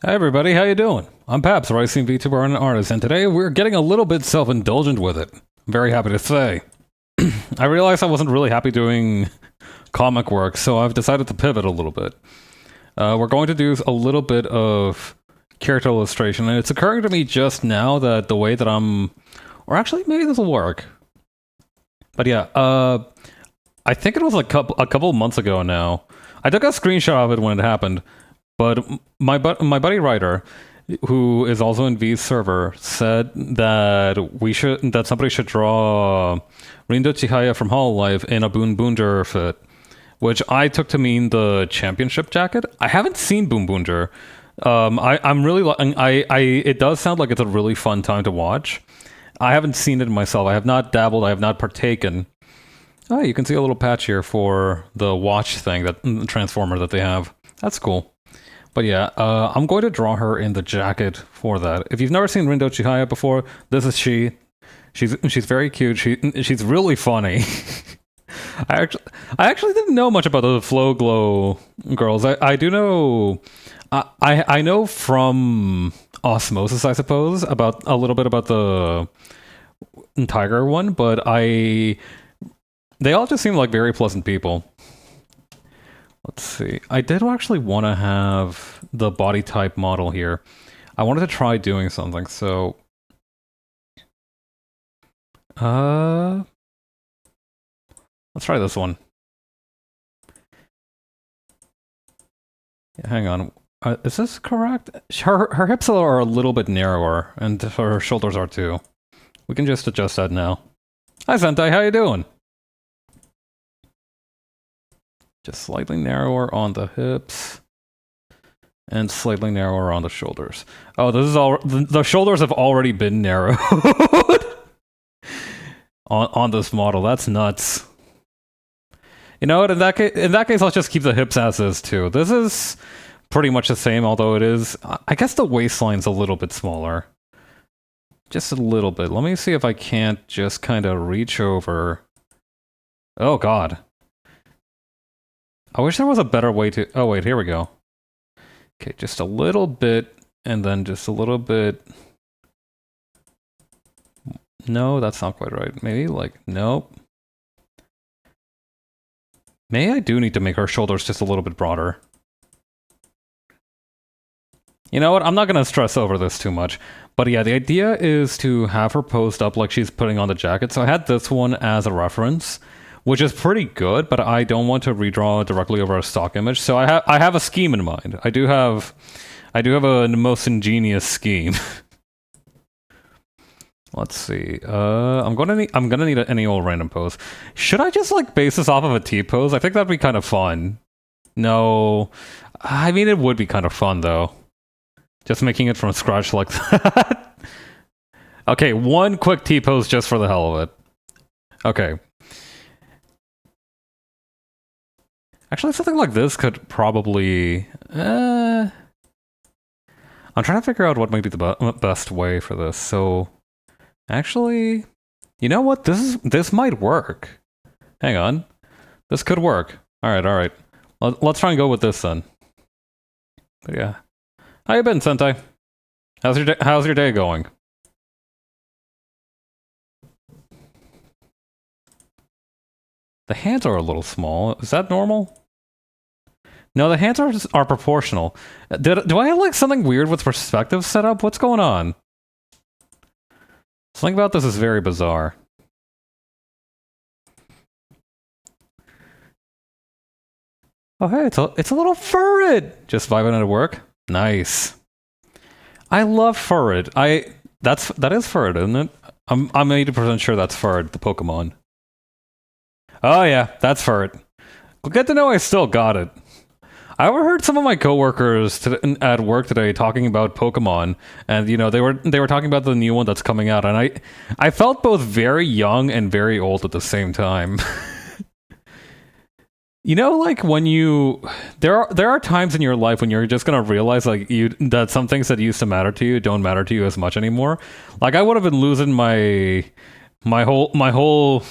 Hi everybody, how you doing? I'm Paps, Rising VTuber and an artist, and today we're getting a little bit self-indulgent with it. I'm very happy to say. I realized I wasn't really happy doing comic work, so I've decided to pivot a little bit. We're going to do a little bit of character illustration, and it's occurring to me just now that the way that or actually maybe this will work. But yeah, I think it was a couple months ago now. I took a screenshot of it when it happened. But my buddy Ryder, who is also in V's server, said that somebody should draw Rindo Chihaya from Hololive in a Boon Boonjer fit, which I took to mean the championship jacket. I haven't seen Boon Boonjer. I'm really it does sound like it's a really fun time to watch. I haven't seen it myself. I have not dabbled. I have not partaken. Oh, you can see a little patch here for the watch thing, that transformer that they have. That's cool. But yeah, I'm going to draw her in the jacket for that. If you've never seen Rindo Chihaya before, this is she. She's very cute. She's really funny. I actually didn't know much about the Flow Glow girls. I do know. I know from osmosis, I suppose, about a little bit about the Tiger one, but they all just seem like very pleasant people. Let's see. I did actually want to have the body type model here. I wanted to try doing something, so... let's try this one. Yeah, hang on. Is this correct? Her hips are a little bit narrower, and her shoulders are too. We can just adjust that now. Hi, Sentai. How you doing? Just slightly narrower on the hips and slightly narrower on the shoulders. Oh, this is all. The shoulders have already been narrowed on this model. That's nuts. You know what? In that case, I'll just keep the hips as is too. This is pretty much the same, although it is. I guess the waistline's a little bit smaller, just a little bit. Let me see if I can't just kind of reach over. Oh God. I wish there was a better way to... Oh, wait, here we go. Okay, just a little bit, and then just a little bit... No, that's not quite right. Maybe, like, nope. Maybe I do need to make her shoulders just a little bit broader. You know what? I'm not going to stress over this too much. But yeah, the idea is to have her posed up like she's putting on the jacket. So I had this one as a reference, which is pretty good, but I don't want to redraw directly over a stock image. So I have a scheme in mind. I do have a most ingenious scheme. Let's see. I'm gonna need any old random pose. Should I just like base this off of a T pose? I think that'd be kind of fun. No, I mean it would be kind of fun though. Just making it from scratch like that. Okay, one quick T pose just for the hell of it. Okay. Actually, something like this could probably... I'm trying to figure out what might be the best way for this. So, actually, you know what? This might work. Hang on. This could work. All right. Let's try and go with this then. But yeah. How you been, Sentai? How's your day going? The hands are a little small. Is that normal? No, the hands are proportional. Do I have like something weird with perspective set up? What's going on? Something about this is very bizarre. Oh hey, it's a little furred. Just vibing at work. Nice. I love furred. That is furred, isn't it? I'm 80% sure that's furred, the Pokemon. Oh yeah, that's furred. Good to know I still got it. I overheard some of my coworkers at work today talking about Pokemon, and you know they were talking about the new one that's coming out, and I felt both very young and very old at the same time. You know, like when there are times in your life when you're just gonna realize like that some things that used to matter to you don't matter to you as much anymore. Like I would have been losing my whole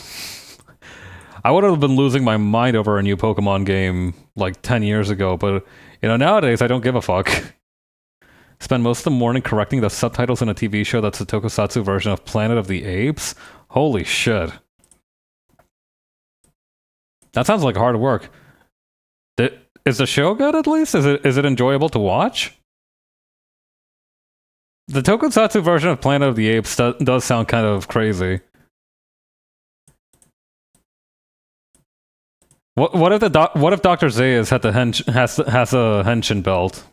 I would have been losing my mind over a new Pokemon game like 10 years ago, but you know, nowadays I don't give a fuck. spend most of the morning correcting the subtitles in a TV show that's a tokusatsu version of Planet of the Apes? Holy shit. That sounds like hard work. Is the show good at least? Is it enjoyable to watch? The tokusatsu version of Planet of the Apes does sound kind of crazy. What if Dr. Zayas had has a henshin belt?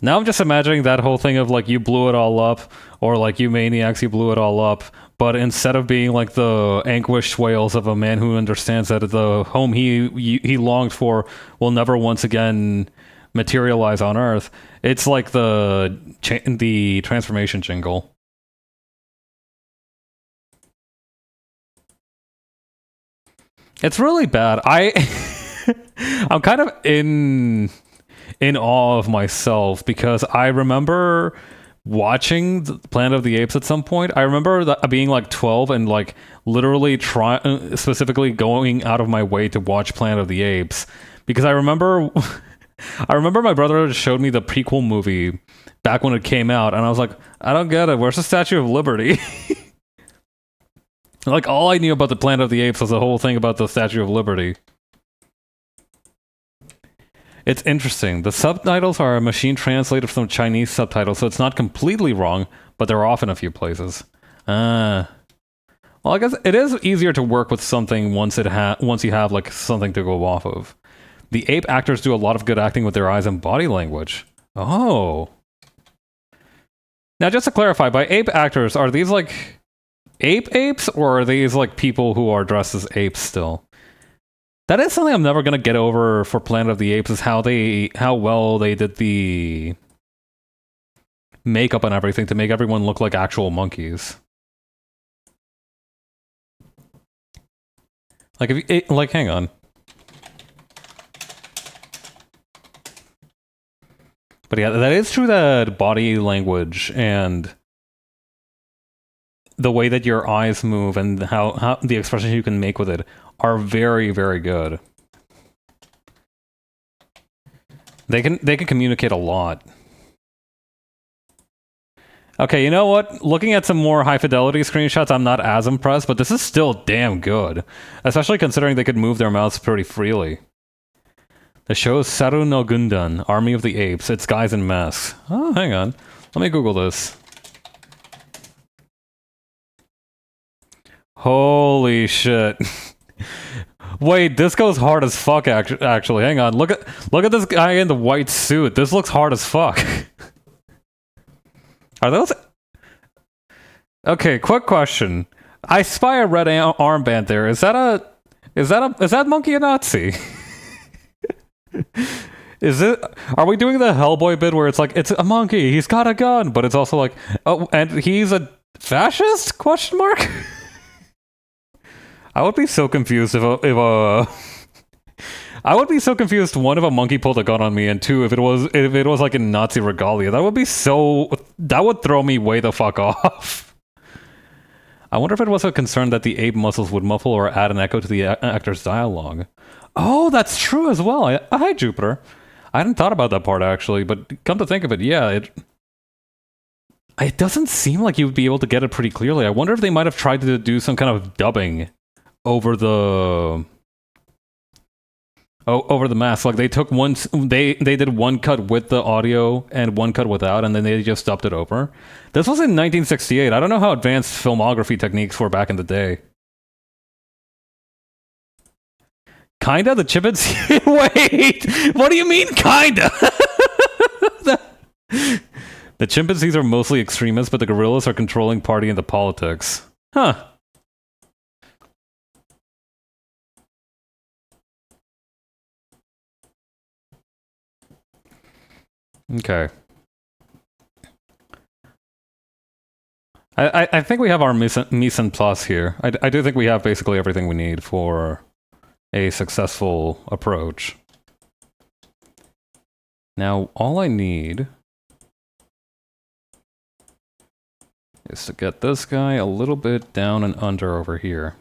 Now I'm just imagining that whole thing of like you blew it all up, or like you maniacs, you blew it all up. But instead of being like the anguished wails of a man who understands that the home he longed for will never once again materialize on Earth, it's like the transformation jingle. It's really bad. I'm kind of in awe of myself because I remember watching Planet of the Apes at some point. I remember being like 12 and like literally specifically going out of my way to watch Planet of the Apes because I remember my brother showed me the prequel movie back when it came out and I was like, I don't get it. Where's the Statue of Liberty? Like all I knew about the Planet of the Apes was the whole thing about the Statue of Liberty. It's interesting. The subtitles are a machine translated from Chinese subtitles, so it's not completely wrong, but they're off in a few places. Well, I guess it is easier to work with something once you have like something to go off of. The ape actors do a lot of good acting with their eyes and body language. Oh. Now, just to clarify, by ape actors, are these like apes, or are these like people who are dressed as apes still? That is something I'm never gonna get over for Planet of the Apes, is how well they did the makeup and everything to make everyone look like actual monkeys. Like hang on. But yeah, that is true that body language and the way that your eyes move and how the expressions you can make with it are very, very good. They can communicate a lot. Okay, you know what? Looking at some more high fidelity screenshots, I'm not as impressed, but this is still damn good. Especially considering they could move their mouths pretty freely. The show is Saru no Gundan, Army of the Apes. It's guys in masks. Oh, hang on. Let me Google this. Holy shit. Wait, this goes hard as fuck actually. Hang on. Look at this guy in the white suit. This looks hard as fuck. Are those... Okay, quick question. I spy a red armband there. Is that monkey a Nazi? Are we doing the Hellboy bit where it's like, it's a monkey, he's got a gun, but it's also like, oh, and he's a fascist? Question mark? I would be so confused if I would be so confused, one, if a monkey pulled a gun on me, and two, if it was like in Nazi regalia. That would throw me way the fuck off. I wonder if it was a concern that the ape muscles would muffle or add an echo to the actor's dialogue. Oh, that's true as well. Hi, Jupiter. I hadn't thought about that part actually, but come to think of it, yeah, it doesn't seem like you'd be able to get it pretty clearly. I wonder if they might have tried to do some kind of dubbing over the mask. Like they took they did one cut with the audio and one cut without, and then they just dubbed it over. This was in 1968. I don't know how advanced filmography techniques were back in the day. Kinda? The chimpanzee? Wait! What do you mean, kinda? The chimpanzees are mostly extremists, but the gorillas are controlling party in the politics. Huh. Okay. I think we have our mise en place here. I do think we have basically everything we need for a successful approach. Now, all I need is to get this guy a little bit down and under over here.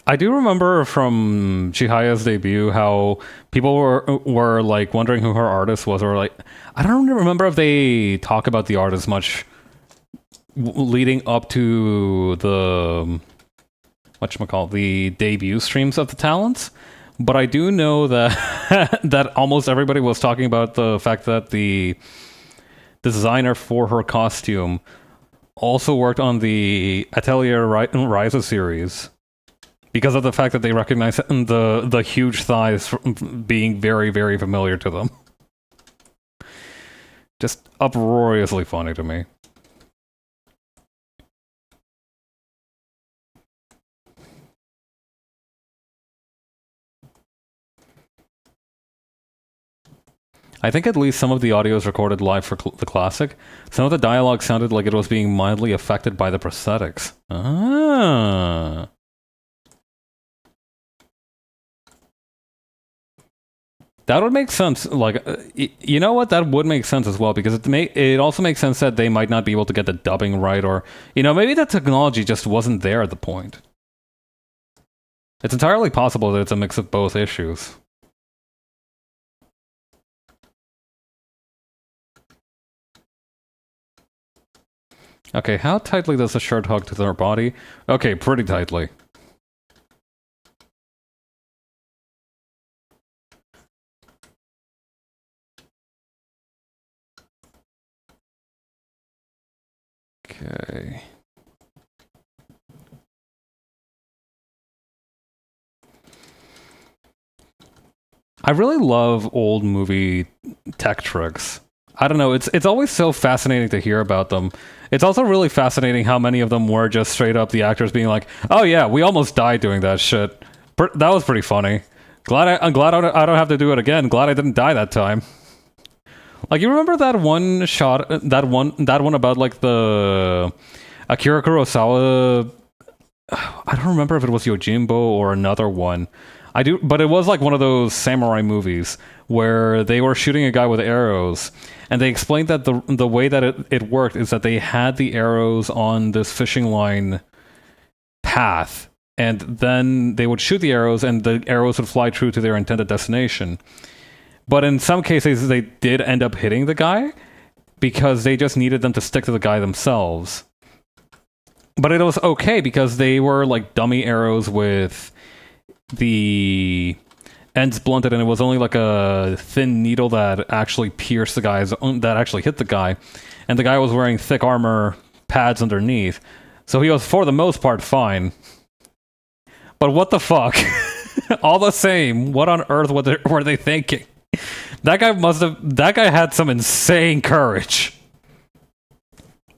I do remember from Chihaya's debut how people were like wondering who her artist was, or like I don't remember if they talk about the artist much leading up to the the debut streams of the talents. But I do know that that almost everybody was talking about the fact that the designer for her costume also worked on the Atelier Ryza series because of the fact that they recognize the huge thighs being very, very familiar to them. Just uproariously funny to me. I think at least some of the audio is recorded live for the classic. Some of the dialogue sounded like it was being mildly affected by the prosthetics. Ah. That would make sense. Like, you know what? That would make sense as well, because it also makes sense that they might not be able to get the dubbing right, or, you know, maybe that technology just wasn't there at the point. It's entirely possible that it's a mix of both issues. Okay, how tightly does the shirt hug to their body? Okay, pretty tightly. Okay. I really love old movie tech tricks. I don't know, it's always so fascinating to hear about them. It's also really fascinating how many of them were just straight up the actors being like, "Oh yeah, we almost died doing that shit." That was pretty funny. I'm glad I don't have to do it again. Glad I didn't die that time. Like, you remember that one shot, that one about like the Akira Kurosawa? I don't remember if it was Yojimbo or another one. I do, but it was like one of those samurai movies where they were shooting a guy with arrows, and they explained that the way that it worked is that they had the arrows on this fishing line path, and then they would shoot the arrows, and the arrows would fly true to their intended destination. But in some cases, they did end up hitting the guy because they just needed them to stick to the guy themselves. But it was okay because they were like dummy arrows with the ends blunted, and it was only like a thin needle that actually pierced the guy's, that actually hit the guy. And the guy was wearing thick armor pads underneath. So he was, for the most part, fine. But what the fuck? All the same, what on earth were they thinking? That guy had some insane courage.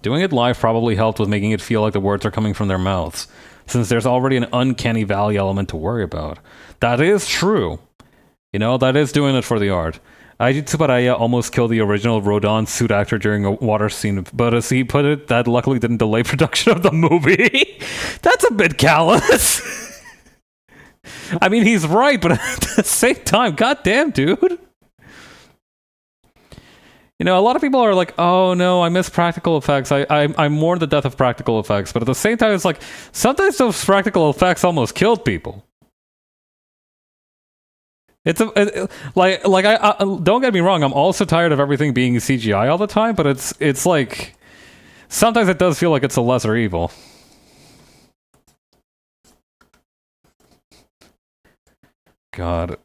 Doing it live probably helped with making it feel like the words are coming from their mouths, since there's already an uncanny valley element to worry about. That is true. You know, that is doing it for the art. Aiji Tsubaraya almost killed the original Rodon suit actor during a water scene, but as he put it, that luckily didn't delay production of the movie. That's a bit callous. I mean, he's right, but at the same time, goddamn, dude. You know, a lot of people are like, "Oh no, I miss practical effects. I mourn the death of practical effects." But at the same time, it's like sometimes those practical effects almost killed people. It's like I don't get me wrong. I'm also tired of everything being CGI all the time. But it's like sometimes it does feel like it's a lesser evil. God.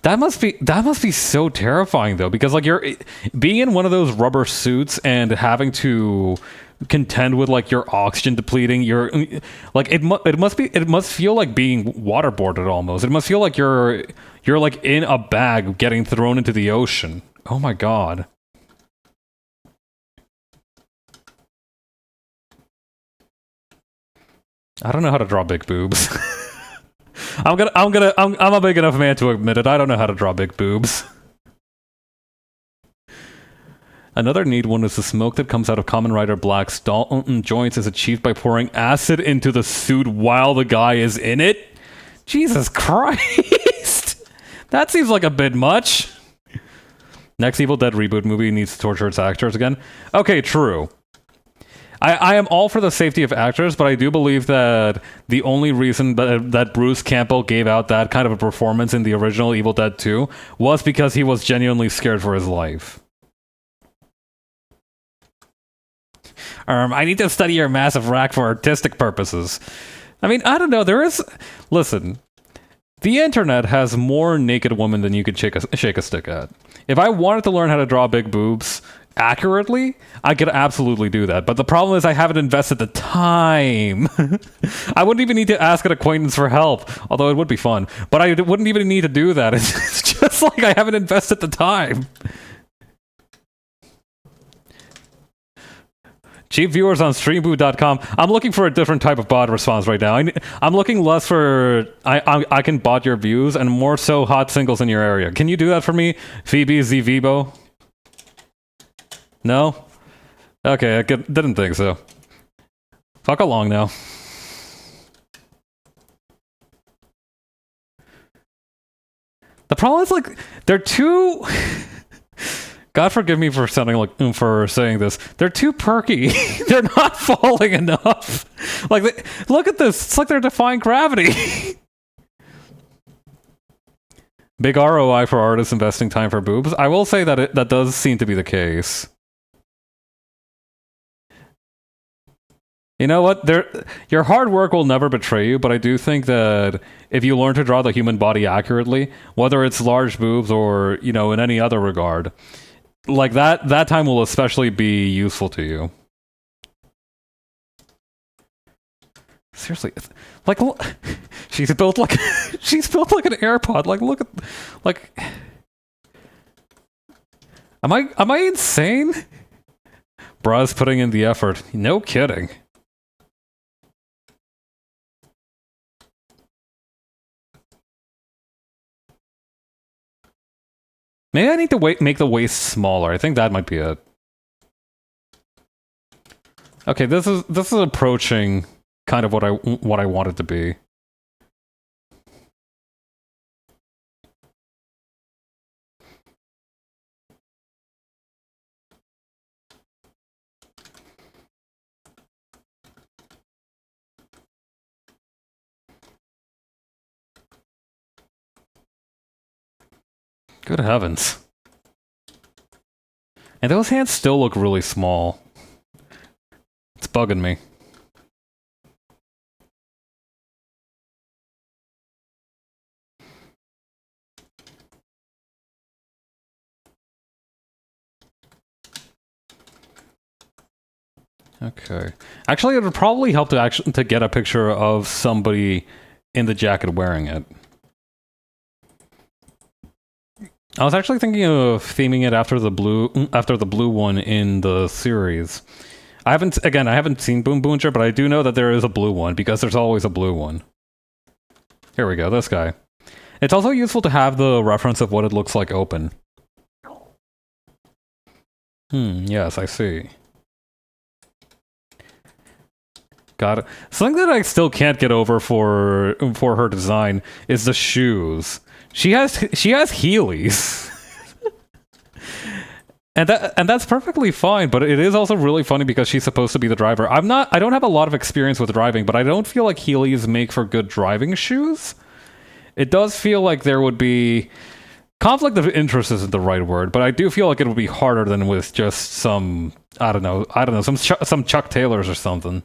That must be so terrifying though, because like you're being in one of those rubber suits and having to contend with like your oxygen depleting. You're like it must feel like being waterboarded almost. It must feel like you're like in a bag getting thrown into the ocean. Oh my god. I don't know how to draw big boobs. I'm a big enough man to admit it. I don't know how to draw big boobs. Another neat one is the smoke that comes out of Kamen Rider Black's joints is achieved by pouring acid into the suit while the guy is in it. Jesus Christ! That seems like a bit much. Next Evil Dead reboot movie needs to torture its actors again. Okay, true. I am all for the safety of actors, but I do believe that the only reason that Bruce Campbell gave out that kind of a performance in the original Evil Dead 2 was because he was genuinely scared for his life. I need to study your massive rack for artistic purposes. I mean, I don't know. Listen, the internet has more naked women than you could shake a stick at. If I wanted to learn how to draw big boobs accurately, I could absolutely do that. But the problem is I haven't invested the time. I wouldn't even need to ask an acquaintance for help, although it would be fun. But I wouldn't even need to do that. It's just like I haven't invested the time. Cheap viewers on streamboot.com. I'm looking for a different type of bot response right now. I'm looking less for I can bot your views and more so hot singles in your area. Can you do that for me, Phoebe Z Vibo? No? Okay, I didn't think so. Fuck along now. The problem is, like, they're too... God forgive me for saying this. They're too perky. They're not falling enough. Like, look at this. It's like they're defying gravity. Big ROI for artists investing time for boobs. I will say that that does seem to be the case. You know what? Your hard work will never betray you, but I do think that if you learn to draw the human body accurately, whether it's large boobs or, you know, in any other regard, like that time will especially be useful to you. Seriously, like, she's built like an AirPod. Like, look at, like, am I insane? Bruh's putting in the effort. No kidding. Maybe I need to make the waist smaller. I think that might be it. Okay, this is approaching kind of what I want it to be. Good heavens. And those hands still look really small. It's bugging me. Okay. Actually, it would probably help to get a picture of somebody in the jacket wearing it. I was actually thinking of theming it after the blue one in the series. I haven't seen Boom Booncher, but I do know that there is a blue one because there's always a blue one. Here we go, this guy. It's also useful to have the reference of what it looks like open. Yes, I see. Got it. Something that I still can't get over for her design is the shoes. She has Heelys. And that's perfectly fine, but it is also really funny because she's supposed to be the driver. I don't have a lot of experience with driving, but I don't feel like Heelys make for good driving shoes. It does feel like there would be conflict of interest isn't the right word, but I do feel like it would be harder than with just some I don't know, some Chuck Taylors or something.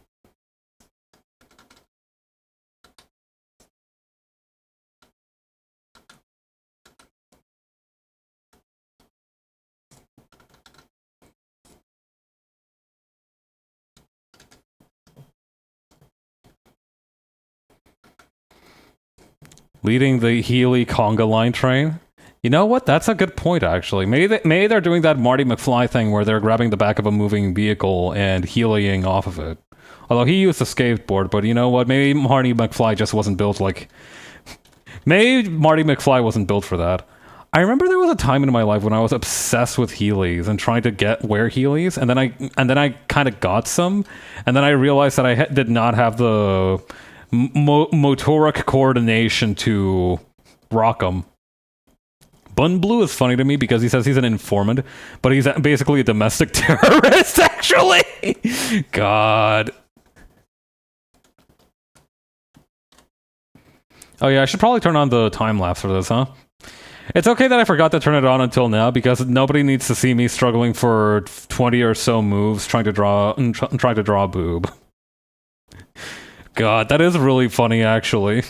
Leading the Healy conga line train. You know what? That's a good point, actually. Maybe they're doing that Marty McFly thing where they're grabbing the back of a moving vehicle and Healying off of it. Although he used a skateboard, but you know what? Maybe Marty McFly just wasn't built like... Maybe Marty McFly wasn't built for that. I remember there was a time in my life when I was obsessed with Heelys and trying to wear Heelys, and then I kind of got some, and then I realized that I did not have the motoric coordination to rock them. Bun Blue is funny to me because he says he's an informant, but he's basically a domestic terrorist, actually! God. Oh yeah, I should probably turn on the time-lapse for this, huh? It's okay that I forgot to turn it on until now, because nobody needs to see me struggling for 20 or so moves trying to draw a boob. God, that is really funny, actually.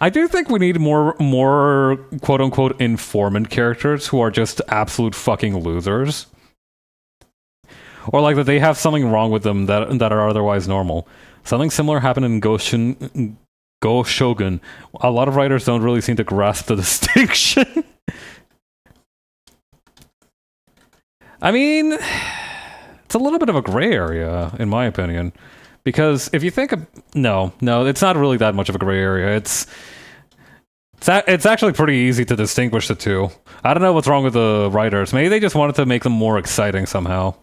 I do think we need more quote-unquote informant characters who are just absolute fucking losers. Or like that they have something wrong with them that are otherwise normal. Something similar happened in Go Shogun. A lot of writers don't really seem to grasp the distinction. I mean, it's a little bit of a gray area, in my opinion. Because if you think of... No, it's not really that much of a gray area. It's actually pretty easy to distinguish the two. I don't know what's wrong with the writers. Maybe they just wanted to make them more exciting somehow.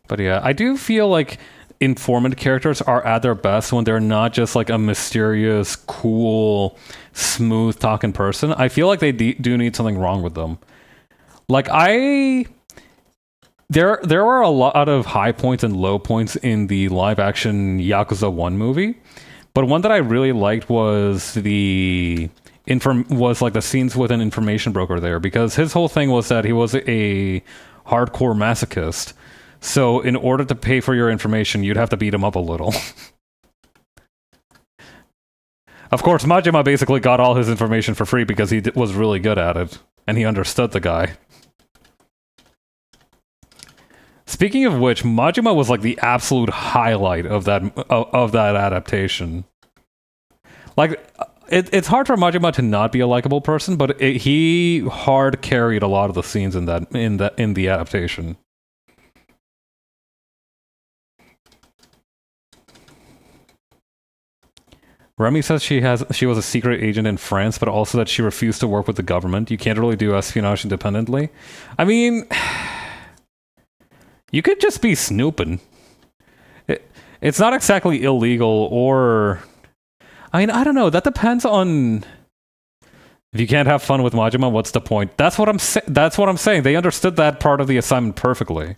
But yeah, I do feel like informant characters are at their best when they're not just like a mysterious, cool, smooth-talking person. I feel like they do need something wrong with them. Like, there are a lot of high points and low points in the live-action Yakuza 1 movie, but one that I really liked was like the scenes with an information broker there, because his whole thing was that he was a hardcore masochist. So in order to pay for your information, you'd have to beat him up a little. Of course, Majima basically got all his information for free because he was really good at it, and he understood the guy. Speaking of which, Majima was like the absolute highlight of that adaptation. Like, it's hard for Majima to not be a likable person, but he hard carried a lot of the scenes in the adaptation. Remy says she was a secret agent in France, but also that she refused to work with the government. You can't really do espionage independently. I mean, you could just be snooping. It's not exactly illegal, or... I mean, I don't know. That depends on... If you can't have fun with Majima, what's the point? That's what I'm saying. They understood that part of the assignment perfectly.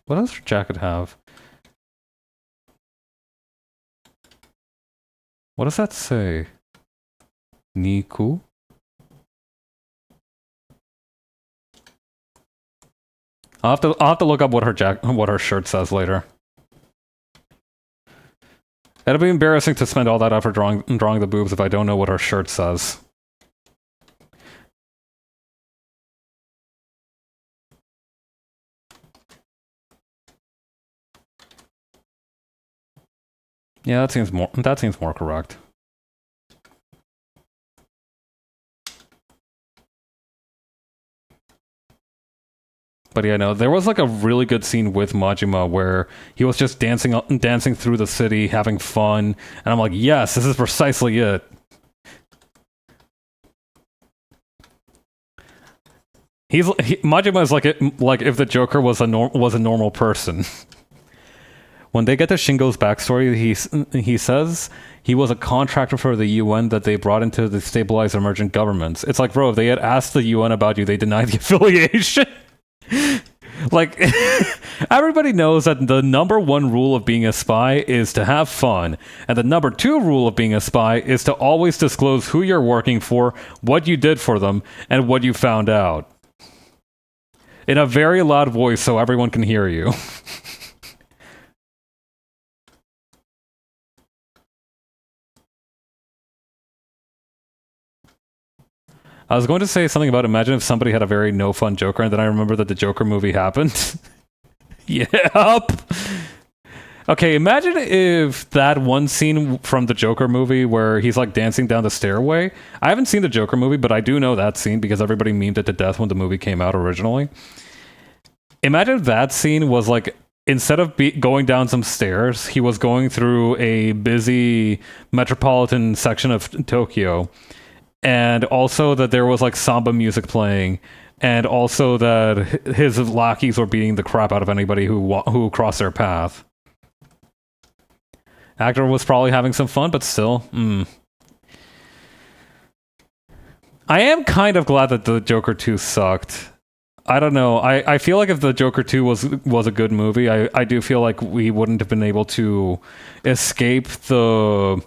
What does her jacket have? What does that say? Niku? I'll have to look up what her shirt says later. It'll be embarrassing to spend all that effort drawing the boobs if I don't know what her shirt says. Yeah, that seems more correct. But yeah, no, there was like a really good scene with Majima where he was just dancing through the city, having fun, and I'm like, yes, this is precisely it. Majima is like if the Joker was a normal person. When they get to Shingo's backstory, he says he was a contractor for the UN that they brought in to destabilize emergent governments. It's like, bro, if they had asked the UN about you, they denied the affiliation. Like, everybody knows that the number one rule of being a spy is to have fun, and the number two rule of being a spy is to always disclose who you're working for, what you did for them, and what you found out. In a very loud voice so everyone can hear you. I was going to say something about imagine if somebody had a very no-fun Joker, and then I remember that the Joker movie happened. Yep. Okay, imagine if that one scene from the Joker movie where he's like dancing down the stairway. I haven't seen the Joker movie, but I do know that scene because everybody memed it to death when the movie came out originally. Imagine if that scene was like, instead of going down some stairs, he was going through a busy metropolitan section of Tokyo, and also that there was like samba music playing, and also that his lackeys were beating the crap out of anybody who crossed their path. Actor was probably having some fun, but still, I am kind of glad that the Joker 2 sucked. I don't know. I feel like if the Joker 2 was a good movie, I do feel like we wouldn't have been able to escape the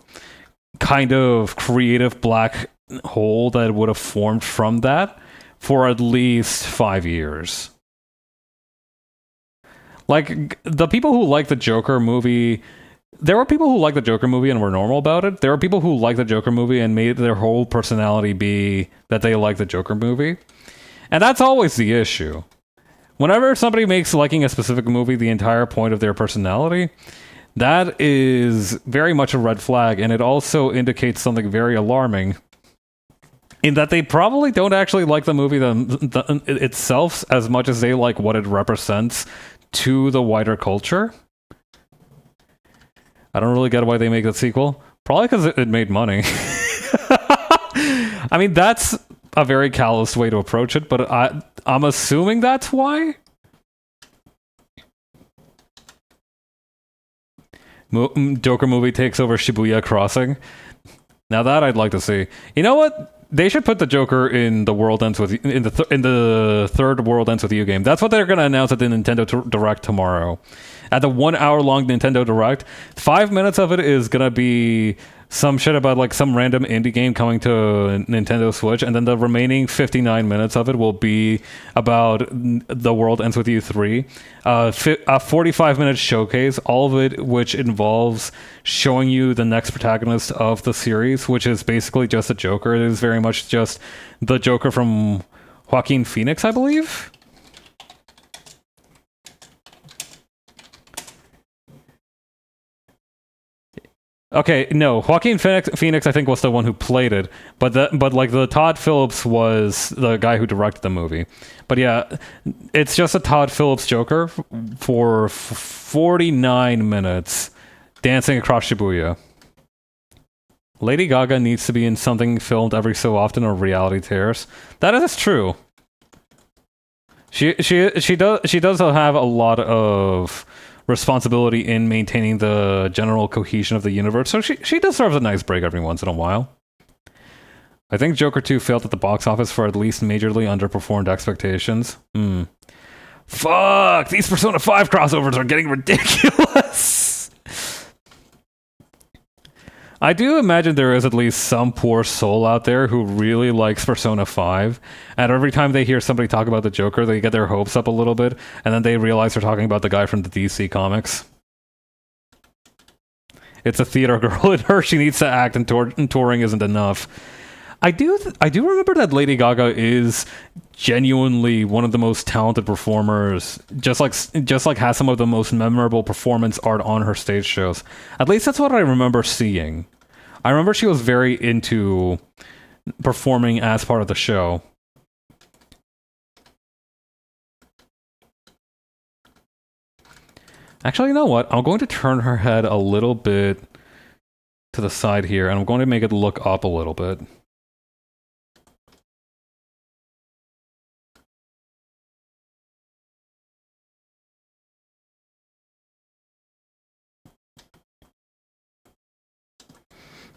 kind of creative black hole that would have formed from that for at least 5 years. Like, the people who like the Joker movie... There were people who liked the Joker movie and were normal about it. There were people who liked the Joker movie and made their whole personality be that they like the Joker movie. And that's always the issue. Whenever somebody makes liking a specific movie the entire point of their personality, that is very much a red flag, and it also indicates something very alarming in that they probably don't actually like the movie itself as much as they like what it represents to the wider culture. I don't really get why they make the sequel. Probably because it made money. I mean, that's a very callous way to approach it, but I'm assuming that's why. Joker movie takes over Shibuya Crossing. Now that I'd like to see. You know what? They should put the Joker in the World Ends with in the third World Ends with You game. That's what they're going to announce at the Nintendo Direct tomorrow. At the 1 hour long Nintendo Direct, 5 minutes of it is going to be some shit about like some random indie game coming to Nintendo Switch, and then the remaining 59 minutes of it will be about The World Ends With You 3. A 45-minute showcase, all of it which involves showing you the next protagonist of the series, which is basically just a Joker. It is very much just the Joker from Joaquin Phoenix, I believe. Okay, no, Joaquin Phoenix I think was the one who played it, but like the Todd Phillips was the guy who directed the movie. But yeah, it's just a Todd Phillips Joker for 49 minutes dancing across Shibuya. Lady Gaga needs to be in something filmed every so often or reality tears. That is true. She does have a lot of responsibility in maintaining the general cohesion of the universe, so she deserves a nice break every once in a while. I think Joker 2 failed at the box office for at least majorly underperformed expectations. Fuck! These Persona 5 crossovers are getting ridiculous! I do imagine there is at least some poor soul out there who really likes Persona 5, and every time they hear somebody talk about the Joker, they get their hopes up a little bit, and then they realize they're talking about the guy from the DC comics. It's a theater girl in her, she needs to act, and touring isn't enough. I do remember that Lady Gaga is genuinely one of the most talented performers, just like has some of the most memorable performance art on her stage shows. At least that's what I remember seeing. I remember she was very into performing as part of the show. Actually, you know what? I'm going to turn her head a little bit to the side here, and I'm going to make it look up a little bit.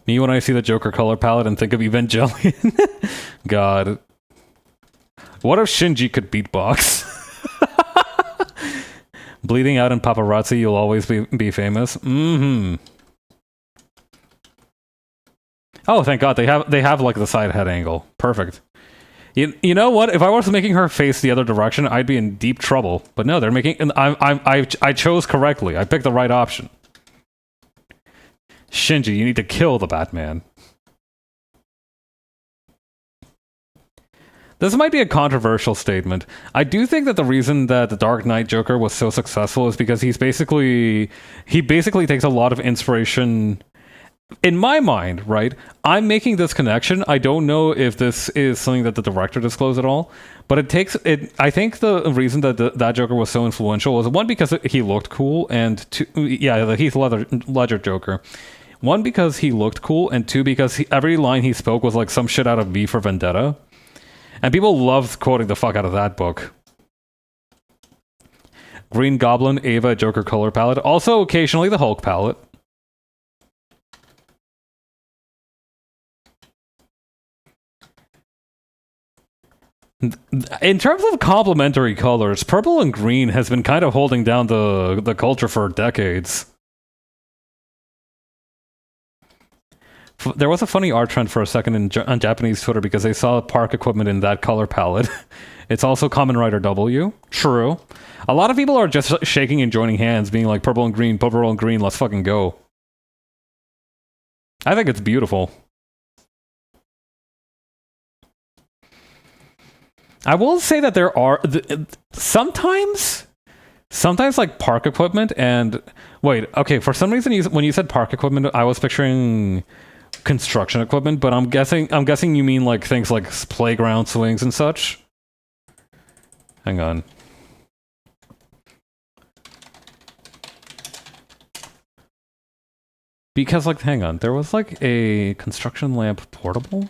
Me when I see the Joker color palette and think of Evangelion. God. What if Shinji could beatbox? Bleeding out in paparazzi, you'll always be famous. Oh, thank God, they have like the side head angle. Perfect. You know what? If I was making her face the other direction, I'd be in deep trouble. But no, they're making. And I chose correctly. I picked the right option. Shinji, you need to kill the Batman. This might be a controversial statement. I do think that the reason that the Dark Knight Joker was so successful is because he basically takes a lot of inspiration. In my mind, right? I'm making this connection. I don't know if this is something that the director disclosed at all, but it takes it. I think the reason that that Joker was so influential was one because he looked cool, and two, yeah, the Heath Ledger Joker. One because he looked cool, and two because every line he spoke was like some shit out of V for Vendetta. And people loved quoting the fuck out of that book. Green Goblin, Ava, Joker color palette. Also, occasionally the Hulk palette. In terms of complementary colors, purple and green has been kind of holding down the culture for decades. There was a funny art trend for a second on Japanese Twitter because they saw park equipment in that color palette. It's also Kamen Rider W. True. A lot of people are just shaking and joining hands, being like, purple and green, let's fucking go. I think it's beautiful. I will say that there are... sometimes like park equipment and... Wait, okay, for some reason when you said park equipment, I was picturing... construction equipment, but I'm guessing you mean like things like playground swings and such. Hang on. Because like hang on, there was like a construction lamp portable?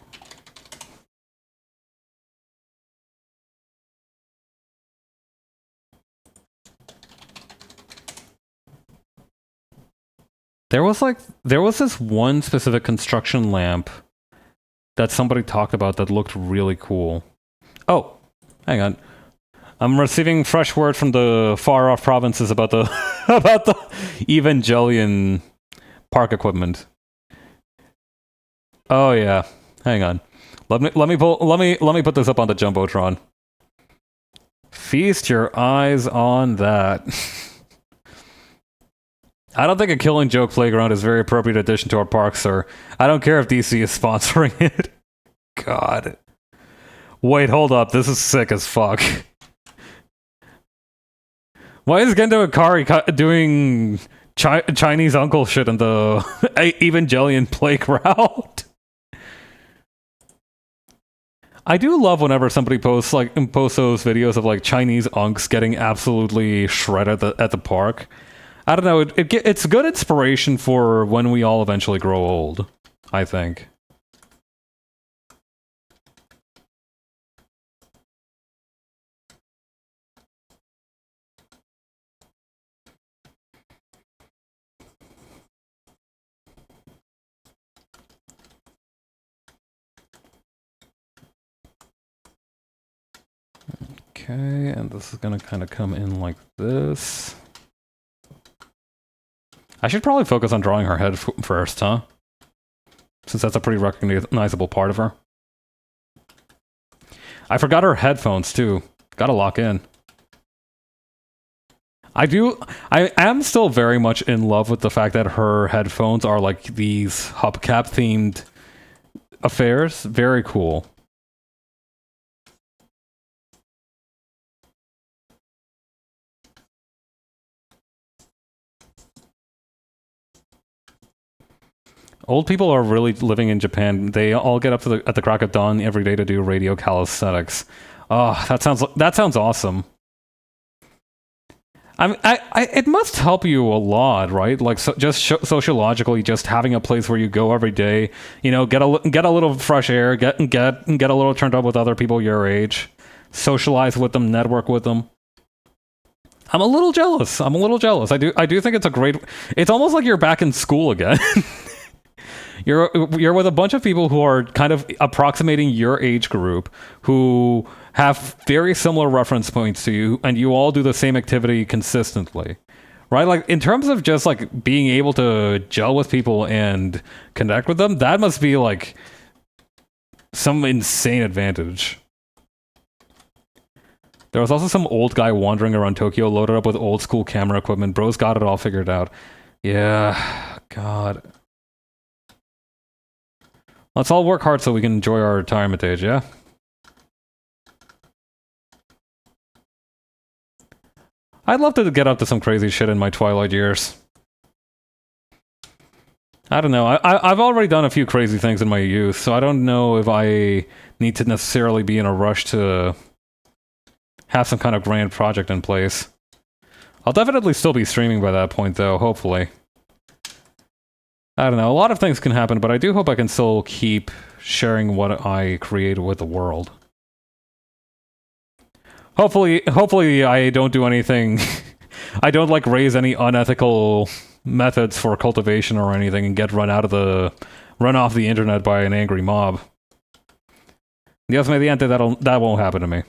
There was this one specific construction lamp that somebody talked about that looked really cool. Oh, hang on. I'm receiving fresh word from the far off provinces about the about the Evangelion park equipment. Oh yeah. Hang on. Let me put this up on the Jumbotron. Feast your eyes on that. I don't think a Killing Joke playground is a very appropriate addition to our park, sir. I don't care if DC is sponsoring it. God. Wait, hold up. This is sick as fuck. Why is Gendo Ikari doing Chinese uncle shit in the Evangelion playground? I do love whenever somebody posts those videos of like Chinese unks getting absolutely shredded at the park. I don't know, it's good inspiration for when we all eventually grow old, I think. Okay, and this is gonna kind of come in like this. I should probably focus on drawing her head first, huh? Since that's a pretty recognizable part of her. I forgot her headphones, too. Gotta lock in. I am still very much in love with the fact that her headphones are like these hubcap-themed affairs. Very cool. Old people are really living in Japan. They all get up at the crack of dawn every day to do radio calisthenics. Oh, that sounds awesome. It must help you a lot, right? Like sociologically, just having a place where you go every day, you know, get a little fresh air, get a little turned up with other people your age, socialize with them, network with them. I'm a little jealous. I do think it's a great. It's almost like you're back in school again. You're with a bunch of people who are kind of approximating your age group, who have very similar reference points to you, and you all do the same activity consistently, right? Like, in terms of just, like, being able to gel with people and connect with them, that must be, like, some insane advantage. There was also some old guy wandering around Tokyo loaded up with old school camera equipment. Bro's got it all figured out. Yeah, God. Let's all work hard so we can enjoy our retirement age, yeah? I'd love to get up to some crazy shit in my twilight years. I don't know. I've already done a few crazy things in my youth, so I don't know if I need to necessarily be in a rush to have some kind of grand project in place. I'll definitely still be streaming by that point, though, hopefully. I don't know. A lot of things can happen, but I do hope I can still keep sharing what I create with the world. Hopefully I don't do anything... I don't, like, raise any unethical methods for cultivation or anything and get run off the internet by an angry mob. Dios mediante, that won't happen to me.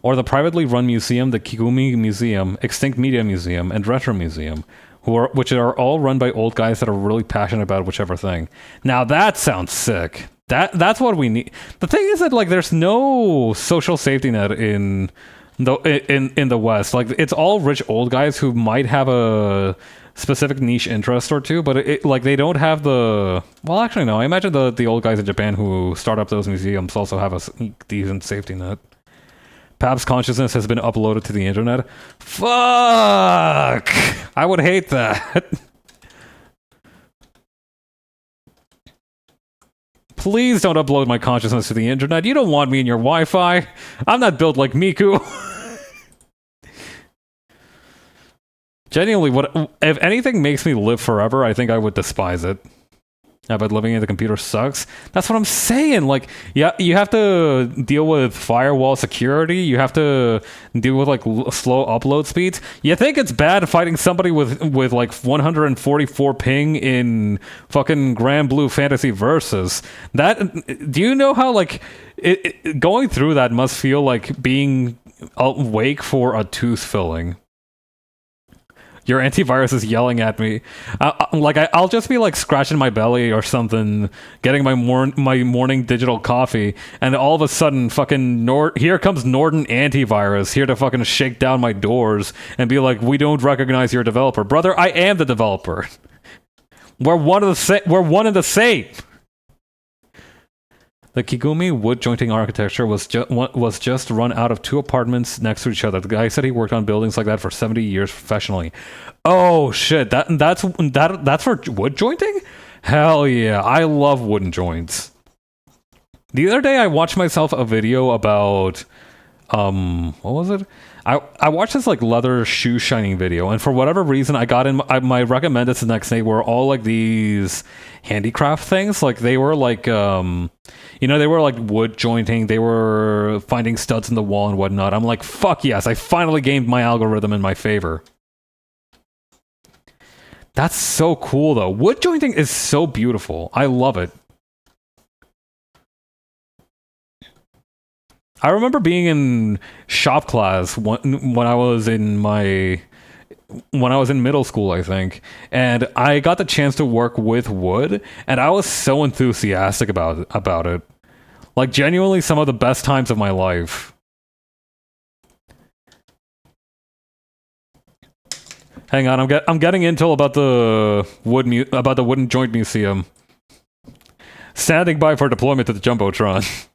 Or the privately run museum, the Kigumi Museum, Extinct Media Museum, and Retro Museum, which are all run by old guys that are really passionate about whichever thing. Now that sounds sick. That's what we need. The thing is that, like, there's no social safety net in the West. Like, it's all rich old guys who might have a specific niche interest or two, but like they don't have the... Well, actually, no. I imagine the old guys in Japan who start up those museums also have a decent safety net. Pap's consciousness has been uploaded to the internet. Fuck! I would hate that. Please don't upload my consciousness to the internet. You don't want me in your Wi-Fi. I'm not built like Miku. Genuinely, if anything makes me live forever, I think I would despise it. Yeah, but living in the computer sucks. That's what I'm saying. Like, yeah, you have to deal with firewall security. You have to deal with, like, slow upload speeds. You think it's bad fighting somebody with like 144 ping in fucking Grand Blue Fantasy Versus. Do you know how, like, going through that must feel like being awake for a tooth filling? Your antivirus is yelling at me. I'll just be like scratching my belly or something, getting my morning digital coffee, and all of a sudden, fucking here comes Norton Antivirus here to fucking shake down my doors and be like, "We don't recognize your developer, brother. I am the developer. We're one and the same." The Kigumi wood jointing architecture was just run out of 2 apartments next to each other. The guy said he worked on buildings like that for 70 years professionally. Oh shit, that's for wood jointing? Hell yeah, I love wooden joints. The other day I watched myself a video about what was it? I watched this like leather shoe shining video, and for whatever reason I got in my recommended the next day were all like these handicraft things. Like they were like they were like wood jointing, they were finding studs in the wall and whatnot. I'm like, fuck yes, I finally gained my algorithm in my favor. That's so cool though. Wood jointing is so beautiful. I love it. I remember being in shop class when I was in middle school, I think, and I got the chance to work with wood, and I was so enthusiastic about it. Like, genuinely some of the best times of my life. Hang on, I'm getting intel about the wooden joint museum. Standing by for deployment to the Jumbotron.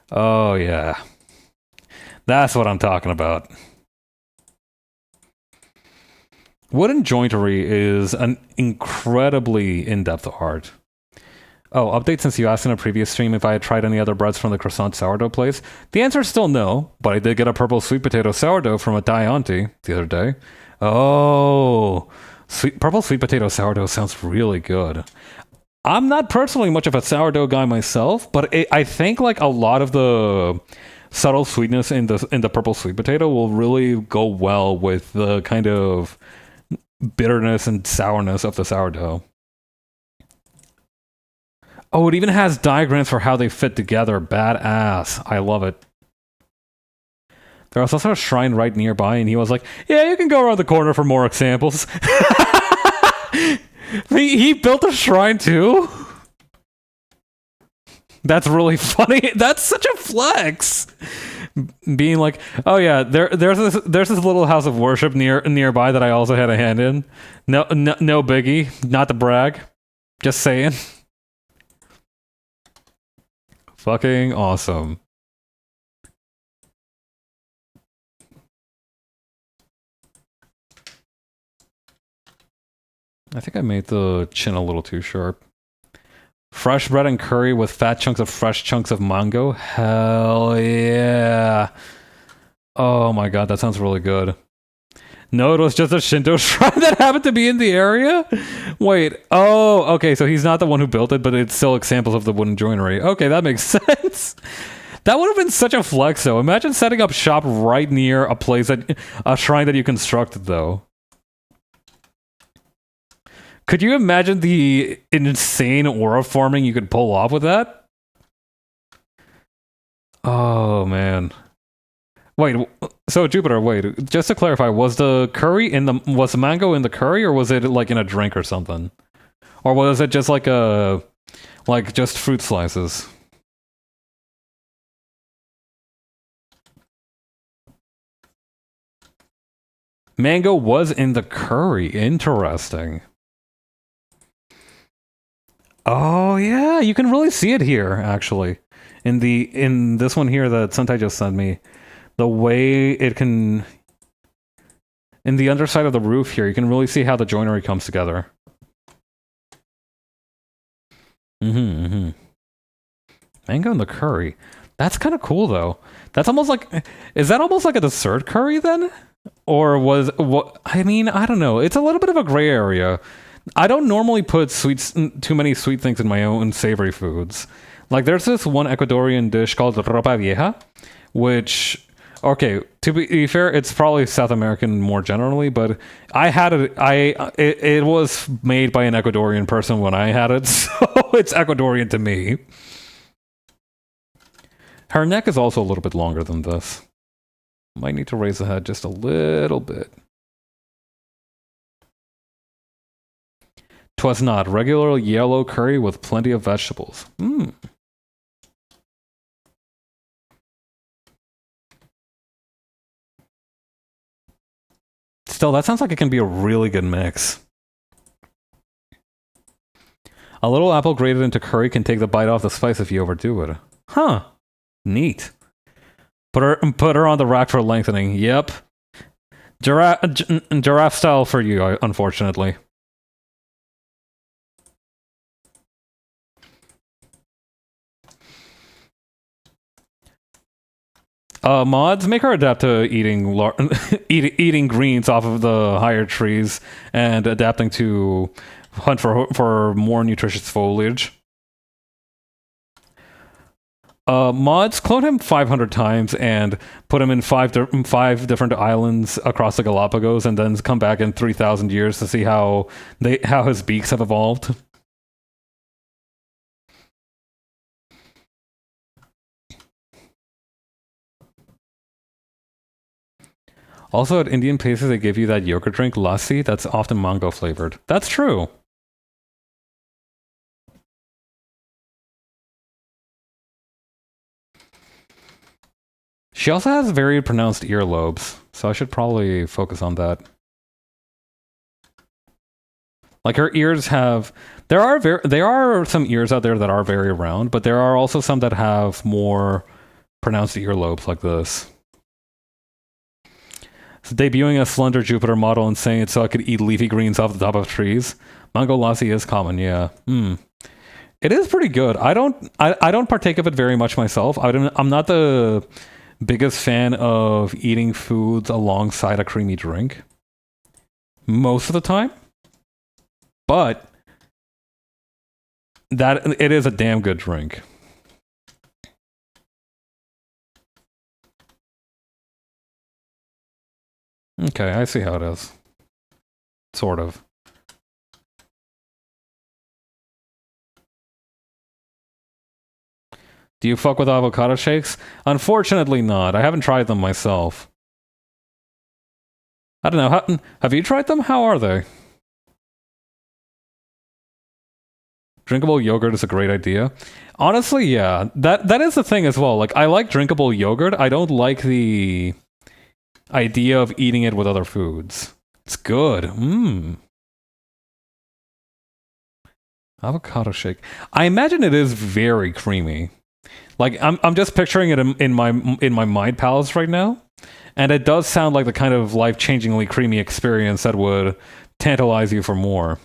Oh, yeah. That's what I'm talking about. Wooden jointery is an incredibly in-depth art. Oh, update since you asked in a previous stream if I had tried any other breads from the croissant sourdough place. The answer is still no, but I did get a purple sweet potato sourdough from a Thai auntie the other day. Oh, purple sweet potato sourdough sounds really good. I'm not personally much of a sourdough guy myself, but I think like a lot of the subtle sweetness in the purple sweet potato will really go well with the kind of bitterness and sourness of the sourdough. Oh, it even has diagrams for how they fit together. Badass. I love it. There was also a shrine right nearby, and he was like, yeah, you can go around the corner for more examples. He built a shrine too? That's really funny. That's such a flex. Being like, oh yeah, there's this little house of worship nearby that I also had a hand in. No biggie. Not to brag. Just saying. fucking awesome. I think I made the chin a little too sharp. Fresh bread and curry with fat chunks of fresh chunks of mango. Hell yeah. Oh my god, that sounds really good. No, it was just a Shinto shrine that happened to be in the area? Wait, oh, okay, so he's not the one who built it, but it's still examples of the wooden joinery. Okay, that makes sense. That would have been such a flex, though. Imagine setting up shop right near a shrine that you constructed, though. Could you imagine the insane aura forming you could pull off with that? Oh, man. Wait, so Jupiter, wait, just to clarify, was the mango in the curry, or was it like in a drink or something? Or was it just like just fruit slices? Mango was in the curry, interesting. Oh yeah, you can really see it here, actually. In this one here that Sentai just sent me. The way it can... In the underside of the roof here, you can really see how the joinery comes together. Mango in the curry. That's kind of cool, though. That's almost like... Is that almost like a dessert curry, then? Or was... What? I mean, I don't know. It's a little bit of a gray area. I don't normally put too many sweet things in my own savory foods. Like, there's this one Ecuadorian dish called ropa vieja, which... Okay, to be fair, it's probably South American more generally, but I had it. It was made by an Ecuadorian person when I had it, so it's Ecuadorian to me. Her neck is also a little bit longer than this. Might need to raise the head just a little bit. 'Twas not regular yellow curry with plenty of vegetables. Still, that sounds like it can be a really good mix. A little apple grated into curry can take the bite off the spice if you overdo it. Huh. Neat. Put her on the rack for lengthening. Yep. Giraffe style for you, unfortunately. Mods, make her adapt to eating greens off of the higher trees and adapting to hunt for more nutritious foliage. Mods, clone him 500 times and put him in five different islands across the Galapagos, and then come back in 3,000 years to see how his beaks have evolved. Also, at Indian places, they give you that yogurt drink, lassi, that's often mango flavored. That's true. She also has very pronounced earlobes, so I should probably focus on that. Like, her ears have... There are some ears out there that are very round, but there are also some that have more pronounced earlobes like this. Debuting a slender Jupiter model and saying it so I could eat leafy greens off the top of trees. Mango lassi is common, yeah. It is pretty good. I don't partake of it very much myself. I'm not the biggest fan of eating foods alongside a creamy drink most of the time, but it is a damn good drink. Okay, I see how it is. Sort of. Do you fuck with avocado shakes? Unfortunately not. I haven't tried them myself. I don't know. Have you tried them? How are they? Drinkable yogurt is a great idea. Honestly, yeah. That is the thing as well. Like, I like drinkable yogurt. I don't like the idea of eating it with other foods. It's good. Avocado shake. I imagine it is very creamy. Like I'm just picturing it in my mind palace right now, and it does sound like the kind of life-changingly creamy experience that would tantalize you for more.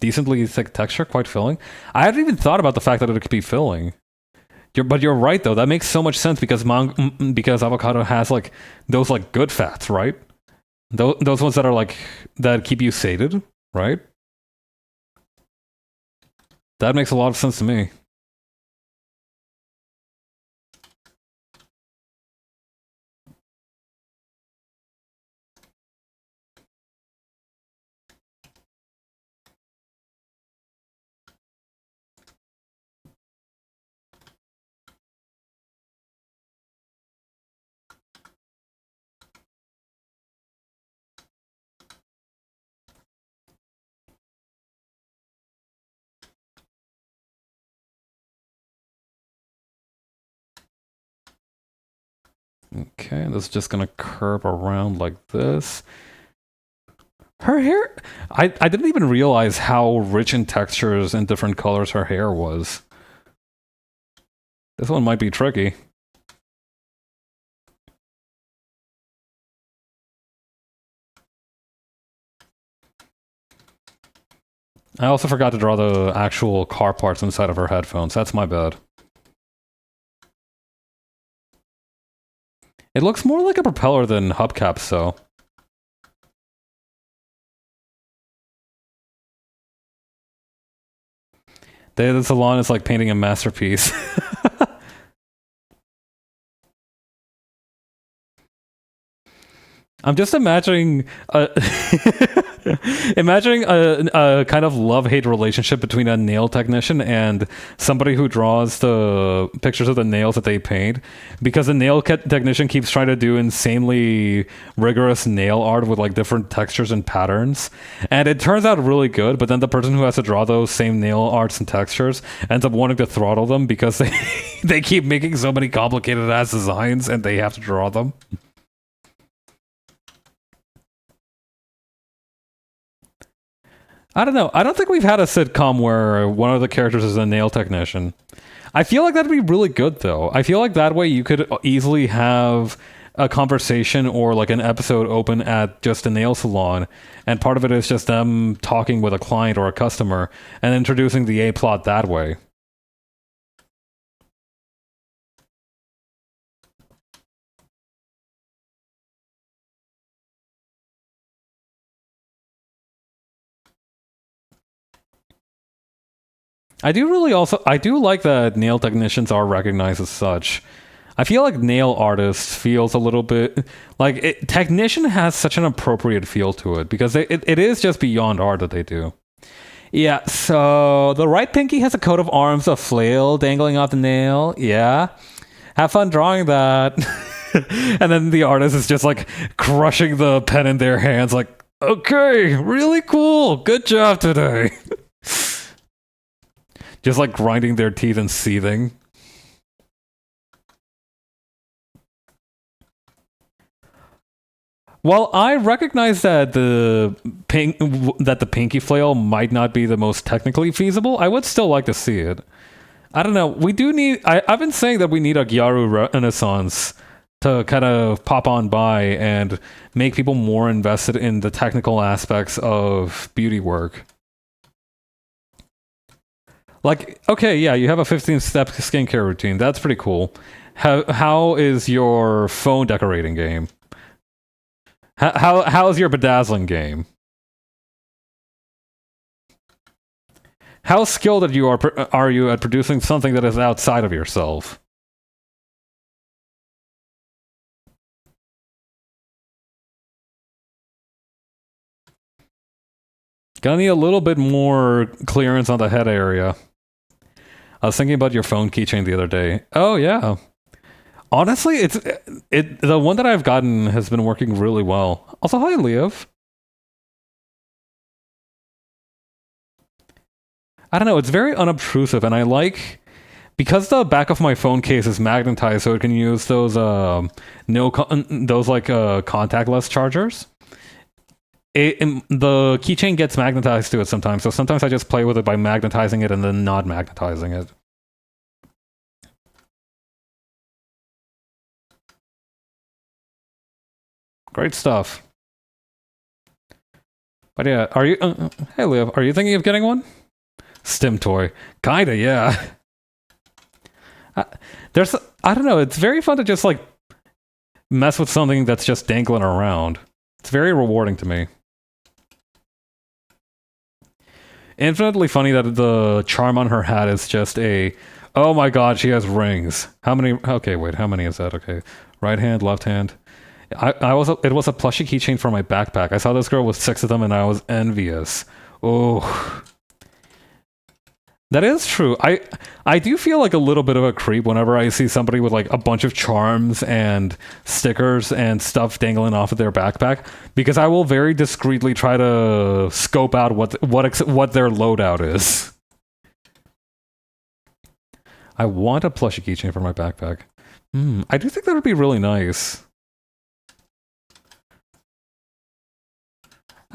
Decently thick texture, quite filling. I hadn't even thought about the fact that it could be filling. But you're right though. That makes so much sense because because avocado has like those like good fats, right? Those ones that are like that keep you sated, right? That makes a lot of sense to me. Okay, this is just gonna curve around like this. Her hair, I didn't even realize how rich in textures and different colors her hair was. This one might be tricky. I also forgot to draw the actual car parts inside of her headphones. That's my bad. It looks more like a propeller than hubcaps, so. The salon is like painting a masterpiece. I'm just imagining imagining a kind of love-hate relationship between a nail technician and somebody who draws the pictures of the nails that they paint, because the nail technician keeps trying to do insanely rigorous nail art with like different textures and patterns, and it turns out really good, but then the person who has to draw those same nail arts and textures ends up wanting to throttle them because they keep making so many complicated ass designs and they have to draw them. I don't know. I don't think we've had a sitcom where one of the characters is a nail technician. I feel like that'd be really good, though. I feel like that way you could easily have a conversation or like an episode open at just a nail salon, and part of it is just them talking with a client or a customer and introducing the A plot that way. I do like that nail technicians are recognized as such. I feel like nail artist feels a little bit like technician has such an appropriate feel to it because it is just beyond art that they do. Yeah, so the right pinky has a coat of arms, a flail dangling off the nail. Yeah. Have fun drawing that. And then the artist is just like crushing the pen in their hands, like, okay, really cool. Good job today. Just like grinding their teeth and seething. Well, I recognize that the pinky flail might not be the most technically feasible. I would still like to see it. I don't know. We do need. I've been saying that we need a Gyaru Renaissance to kind of pop on by and make people more invested in the technical aspects of beauty work. Like, okay, yeah, you have a 15-step skincare routine. That's pretty cool. How is your phone decorating game? How's your bedazzling game? How skilled are you at producing something that is outside of yourself? Gonna need a little bit more clearance on the head area. I was thinking about your phone keychain the other day. Oh yeah. Honestly, the one that I've gotten has been working really well. Also, hi, Leov. I don't know, it's very unobtrusive, and I like because the back of my phone case is magnetized, so it can use those contactless chargers. The keychain gets magnetized to it sometimes, so sometimes I just play with it by magnetizing it and then not magnetizing it. Great stuff. But yeah, are you... hey, Leo, are you thinking of getting one? Stim toy. Kinda, yeah. There's... I don't know, it's very fun to just, like, mess with something that's just dangling around. It's very rewarding to me. Infinitely funny that the charm on her hat is just a... oh my god, she has rings. How many... okay, wait, how many is that? Okay. Right hand, left hand. It was a plushie keychain for my backpack. I saw this girl with 6 of them and I was envious. Oh... that is true. I do feel like a little bit of a creep whenever I see somebody with like a bunch of charms and stickers and stuff dangling off of their backpack, because I will very discreetly try to scope out what their loadout is. I want a plushie keychain for my backpack. I do think that would be really nice.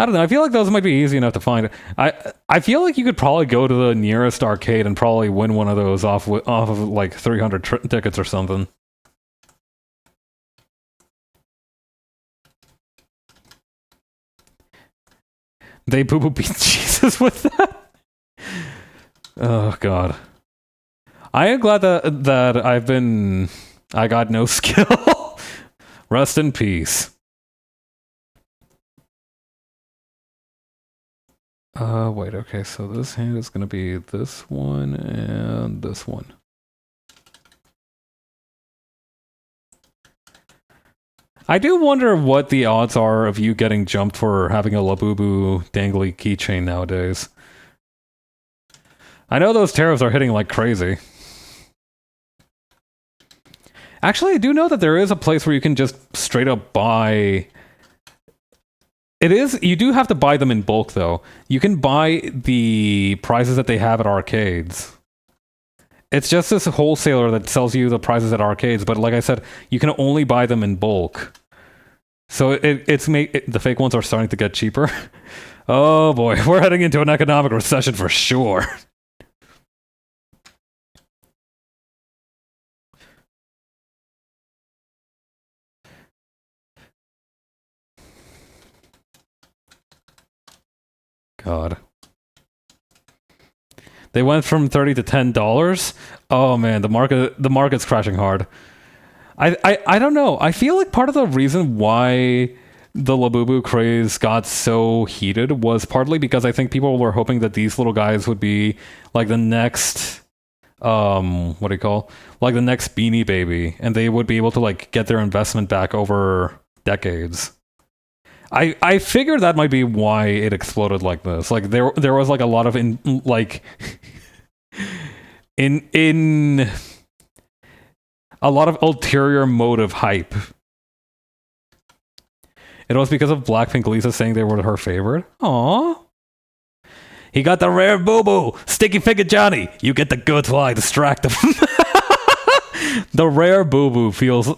I don't know. I feel like those might be easy enough to find. I feel like you could probably go to the nearest arcade and probably win one of those off of like 300 tickets or something. They boo-boo beat Jesus with that? Oh, God. I am glad that I got no skill. Rest in peace. Wait, okay, so this hand is gonna be this one and this one. I do wonder what the odds are of you getting jumped for having a Labubu dangly keychain nowadays. I know those tariffs are hitting like crazy. Actually, I do know that there is a place where you can just straight up buy... you do have to buy them in bulk, though. You can buy the prizes that they have at arcades. It's just this wholesaler that sells you the prizes at arcades, but like I said, you can only buy them in bulk. So the fake ones are starting to get cheaper. Oh boy, we're heading into an economic recession for sure. God. They went from $30 to $10. Oh man, the market's crashing hard. I don't know. I feel like part of the reason why the Labubu craze got so heated was partly because I think people were hoping that these little guys would be like the next what do you call? Like the next Beanie Baby, and they would be able to like get their investment back over decades. I figured that might be why it exploded like this. Like there was like a lot of in a lot of ulterior motive hype. It was because of Blackpink Lisa saying they were her favorite. Aww. He got the rare boo-boo! Sticky figure Johnny! You get the goods while I distract him. The rare boo-boo feels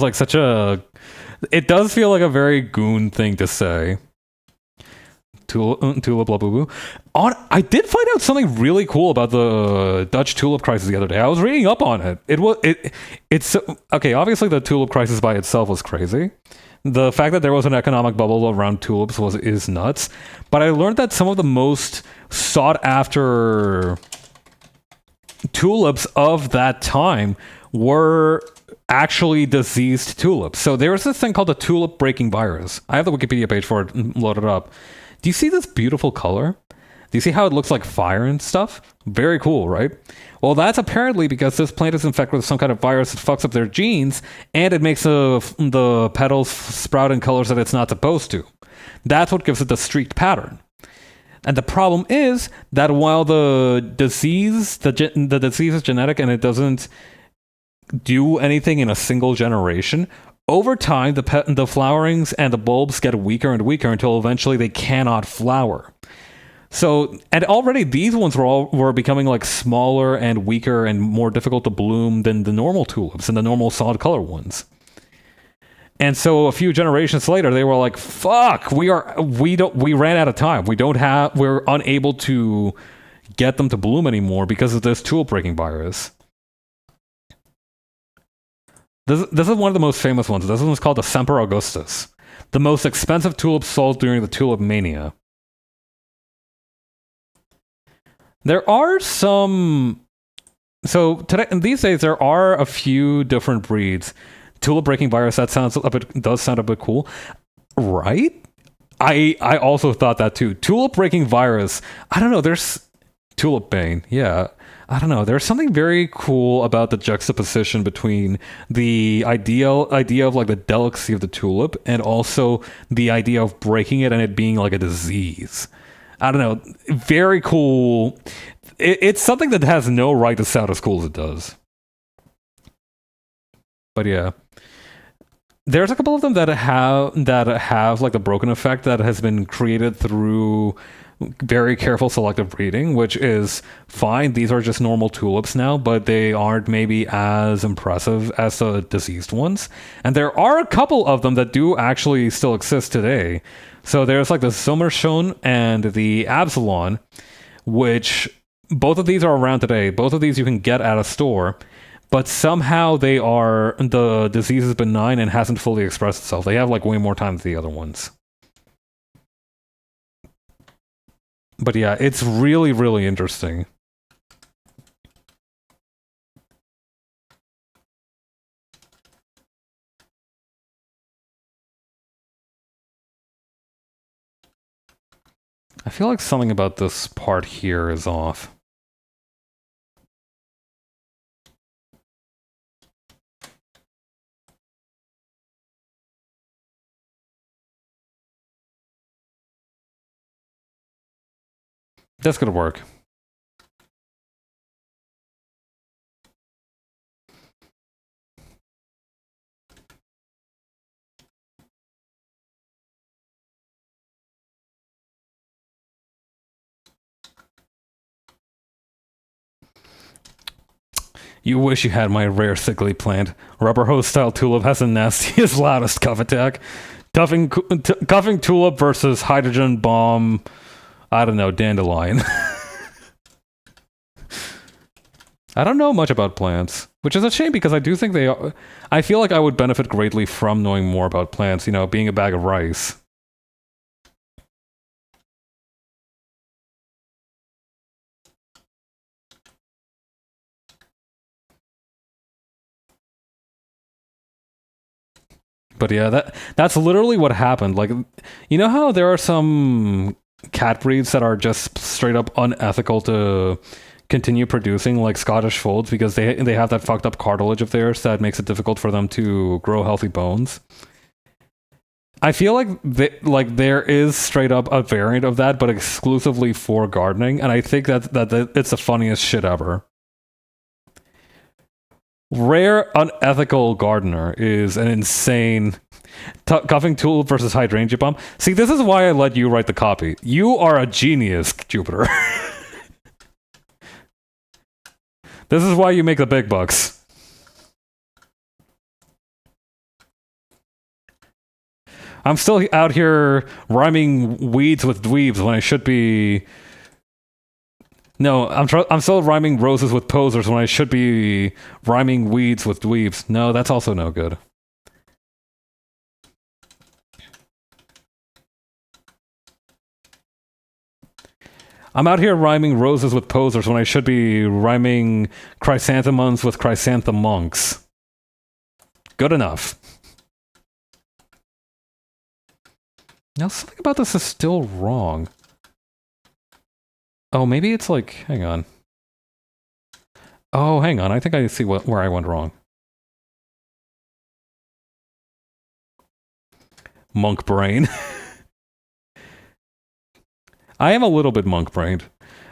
like such a... It does feel like a very goon thing to say. Tulip la boo-boo. I did find out something really cool about the Dutch tulip crisis the other day. I was reading up on it. It's okay, obviously the tulip crisis by itself was crazy. The fact that there was an economic bubble around tulips is nuts. But I learned that some of the most sought after tulips of that time were actually diseased tulips. So there was this thing called the tulip breaking virus. I have the Wikipedia page for it loaded up. Do you see this beautiful color? Do you see how it looks like fire and stuff? Very cool, right? Well, that's apparently because this plant is infected with some kind of virus that fucks up their genes, and it makes the petals sprout in colors that it's not supposed to. That's what gives it the streaked pattern. And the problem is that while the disease is genetic and it doesn't do anything in a single generation, over time the flowerings and the bulbs get weaker and weaker until eventually they cannot flower. So, and already these ones were becoming like smaller and weaker and more difficult to bloom than the normal tulips and the normal solid color ones. And so a few generations later, they were like, fuck, we ran out of time. We're unable to get them to bloom anymore because of this tulip breaking virus. This is one of the most famous ones. This one's called the Semper Augustus. The most expensive tulips sold during the tulip mania. There are some. So today, these days, there are a few different breeds. Tulip breaking virus. That does sound a bit cool, right? I also thought that too. Tulip breaking virus. I don't know. There's tulip bane. Yeah. I don't know. There's something very cool about the juxtaposition between the idea of like the delicacy of the tulip and also the idea of breaking it and it being like a disease. I don't know. Very cool. It's something that has no right to sound as cool as it does. But yeah. There's a couple of them that have like the broken effect that has been created through very careful selective breeding, which is fine. These are just normal tulips now, but they aren't maybe as impressive as the diseased ones. And there are a couple of them that do actually still exist today. So there's like the Sommerschön and the Absalon, which both of these are around today. Both of these you can get at a store. But somehow the disease is benign and hasn't fully expressed itself. They have like way more time than the other ones. But yeah, it's really, really interesting. I feel like something about this part here is off. That's gonna work. You wish you had my rare sickly plant. Rubber hose style tulip has the nastiest, loudest cuff attack. Cuffing tulip versus hydrogen bomb. I don't know, dandelion. I don't know much about plants, which is a shame because I do think they are. I feel like I would benefit greatly from knowing more about plants, you know, being a bag of rice. But yeah, that's literally what happened. Like, you know how there are some cat breeds that are just straight up unethical to continue producing, like Scottish Folds, because they have that fucked up cartilage of theirs that makes it difficult for them to grow healthy bones. I feel like there is straight up a variant of that, but exclusively for gardening, and I think that it's the funniest shit ever. Rare unethical gardener is an insane cuffing tulip versus hydrangea bomb. See, this is why I let you write the copy. You are a genius, Jupiter. This is why you make the big bucks. I'm still out here rhyming weeds with dweebs when I should be. No, I'm still rhyming roses with posers when I should be rhyming weeds with dweebs. No, that's also no good. I'm out here rhyming roses with posers when I should be rhyming chrysanthemums with chrysanthemum monks. Good enough. Now, something about this is still wrong. Oh, maybe it's like... Hang on. Oh, hang on. I think I see where I went wrong. Monk brain. I am a little bit monk-brained.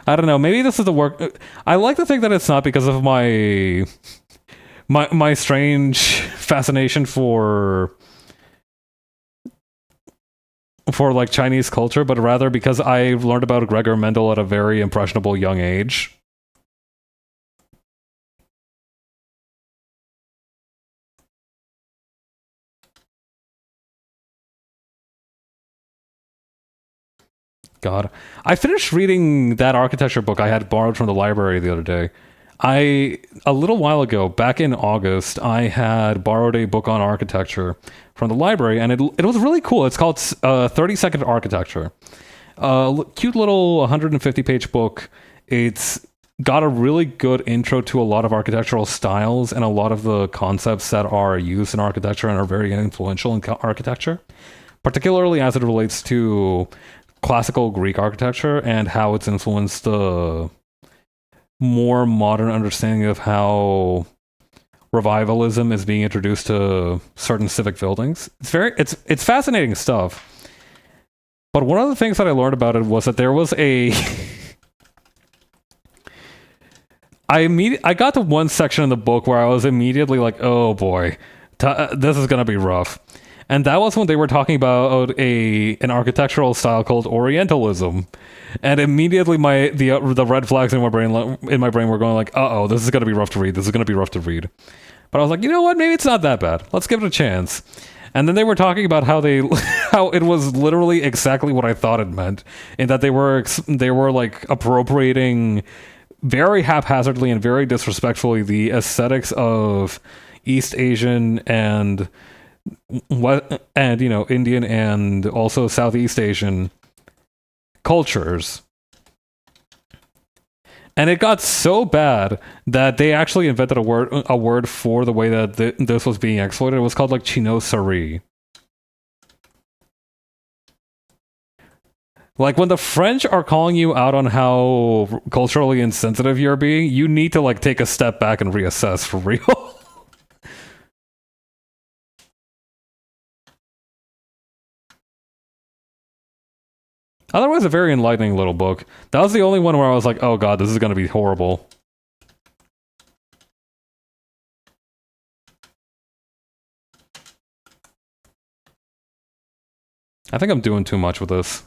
I don't know. Maybe this is the work. I like to think that it's not because of my strange fascination for like Chinese culture, but rather because I learned about Gregor Mendel at a very impressionable young age. God. I finished reading that architecture book I had borrowed from the library the other day. A little while ago, back in August, I had borrowed a book on architecture from the library, and it was really cool. It's called 30-Second Architecture. Cute little 150-page book. It's got a really good intro to a lot of architectural styles and a lot of the concepts that are used in architecture and are very influential in architecture, particularly as it relates to classical Greek architecture and how it's influenced the more modern understanding of how revivalism is being introduced to certain civic buildings. It's fascinating stuff. But one of the things that I learned about it was that there was a I got to one section in the book where I was immediately like, oh boy, this is going to be rough. And that was when they were talking about an architectural style called Orientalism. And immediately the red flags in my brain were going like, uh-oh, this is going to be rough to read. This is going to be rough to read. But I was like, you know what? Maybe it's not that bad. Let's give it a chance. And then they were talking about how how it was literally exactly what I thought it meant, in that they were like appropriating very haphazardly and very disrespectfully the aesthetics of East Asian and Indian and also Southeast Asian cultures. And it got so bad that they actually invented a word for the way that this was being exploited. It was called like chino-sari. Like, when the French are calling you out on how culturally insensitive you're being, you need to, like, take a step back and reassess for real. Otherwise, a very enlightening little book. That was the only one where I was like, oh god, this is going to be horrible. I think I'm doing too much with this.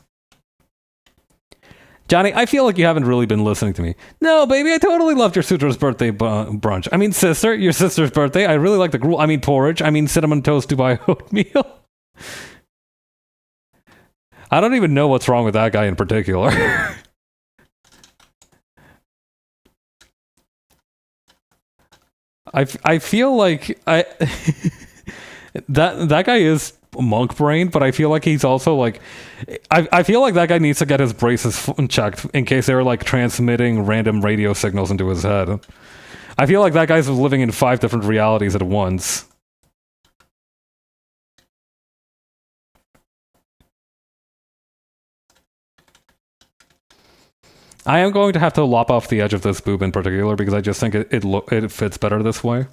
Johnny, I feel like you haven't really been listening to me. No, baby, I totally loved your sister's birthday brunch. I mean, your sister's birthday. I really like the gruel. I mean, porridge. I mean, cinnamon toast Dubai oatmeal. I don't even know what's wrong with that guy in particular. I feel like that guy is monk brain, but I feel like he's also like I feel like that guy needs to get his braces checked in case they're like transmitting random radio signals into his head. I feel like that guy's living in 5 different realities at once. I am going to have to lop off the edge of this boob in particular because I just think it fits better this way.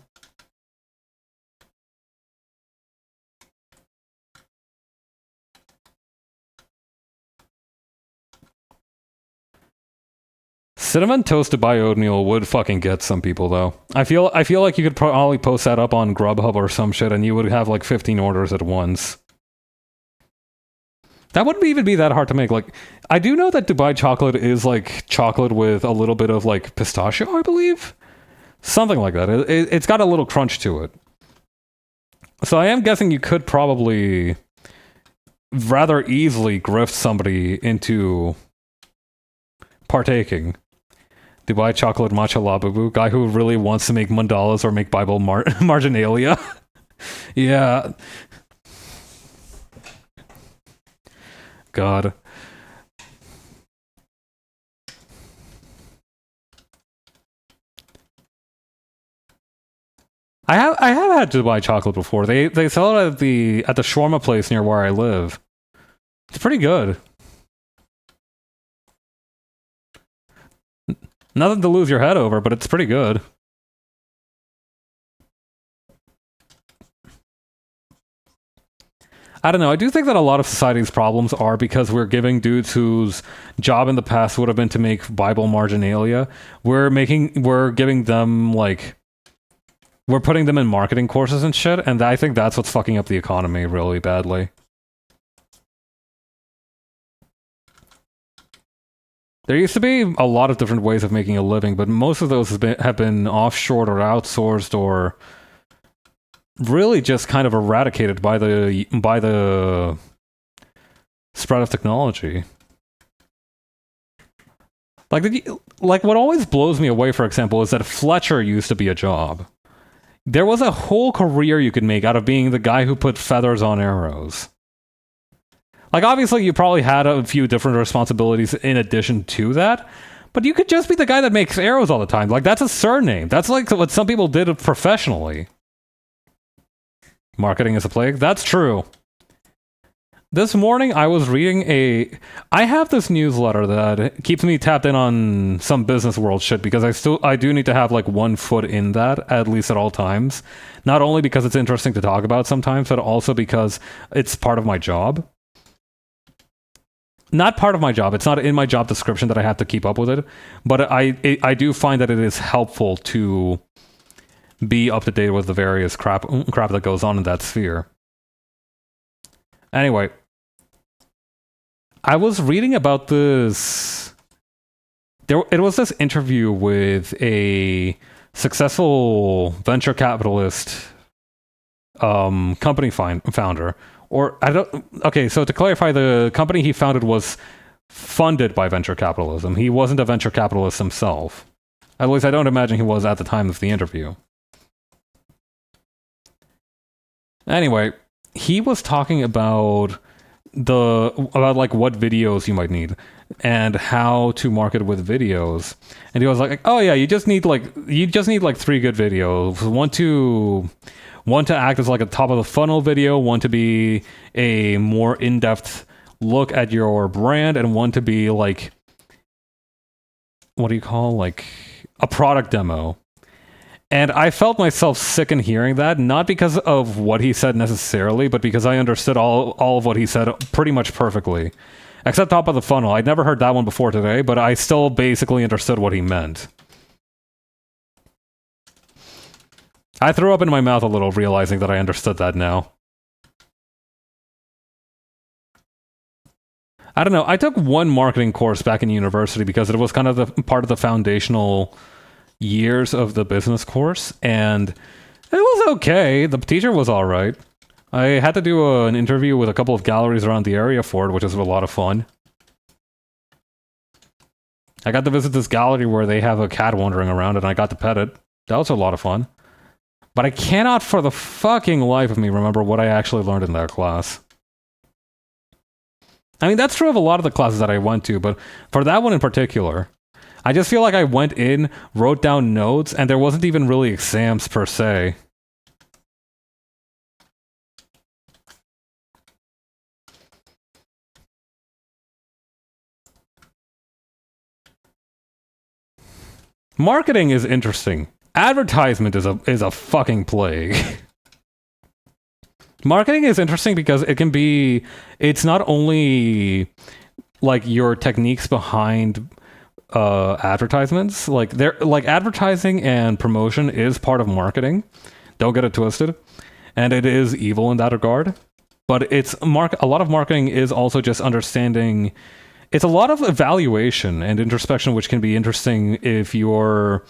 Cinnamon toast Dubai oatmeal would fucking get some people though. I feel like you could probably post that up on Grubhub or some shit and you would have like 15 orders at once. That wouldn't even be that hard to make. Like, I do know that Dubai chocolate is like chocolate with a little bit of like pistachio, I believe. Something like that. It's got a little crunch to it. So I am guessing you could probably rather easily grift somebody into partaking. Dubai chocolate matcha labubu, guy who really wants to make mandalas or make Bible marginalia. Yeah. God. I have had Dubai chocolate before. They sell it at the shawarma place near where I live. It's pretty good. Nothing to lose your head over, but it's pretty good. I don't know. I do think that a lot of society's problems are because we're giving dudes whose job in the past would have been to make Bible marginalia. We're giving them like, we're putting them in marketing courses and shit, and I think that's what's fucking up the economy really badly. There used to be a lot of different ways of making a living, but most of those have been offshored or outsourced or really just kind of eradicated by the spread of technology. Like what always blows me away, for example, is that Fletcher used to be a job. There was a whole career you could make out of being the guy who put feathers on arrows. Like, obviously, you probably had a few different responsibilities in addition to that, but you could just be the guy that makes arrows all the time. Like, that's a surname. That's like what some people did professionally. Marketing is a plague? That's true. This morning, I was reading I have this newsletter that keeps me tapped in on some business world shit because I do need to have like one foot in that, at least at all times. Not only because it's interesting to talk about sometimes, but also because it's part of my job. Not part of my job. It's not in my job description that I have to keep up with it, but I do find that it is helpful to be up to date with the various crap that goes on in that sphere. Anyway, I was reading about this. It was this interview with a successful venture capitalist company founder. Or I don't. Okay, so to clarify, the company he founded was funded by venture capitalism. He wasn't a venture capitalist himself. At least I don't imagine he was at the time of the interview. Anyway, he was talking about like what videos you might need and how to market with videos. And he was like, "Oh yeah, you just need like 3 good videos. One to act as like a top of the funnel video, one to be a more in-depth look at your brand, and one to be like, what do you call, like a product demo." And I felt myself sick in hearing that, not because of what he said necessarily, but because I understood all of what he said pretty much perfectly. Except top of the funnel. I'd never heard that one before today, but I still basically understood what he meant. I threw up in my mouth a little, realizing that I understood that now. I don't know, I took one marketing course back in university because it was kind of the part of the foundational years of the business course, and it was okay. The teacher was alright. I had to do an interview with a couple of galleries around the area for it, which was a lot of fun. I got to visit this gallery where they have a cat wandering around, and I got to pet it. That was a lot of fun. But I cannot for the fucking life of me remember what I actually learned in that class. I mean, that's true of a lot of the classes that I went to, but for that one in particular, I just feel like I went in, wrote down notes, and there wasn't even really exams per se. Marketing is interesting. Advertisement is a fucking plague. Marketing is interesting because it's not only like your techniques behind advertisements. Like advertising and promotion is part of marketing. Don't get it twisted. And it is evil in that regard. But a lot of marketing is also just understanding. It's a lot of evaluation and introspection, which can be interesting if you're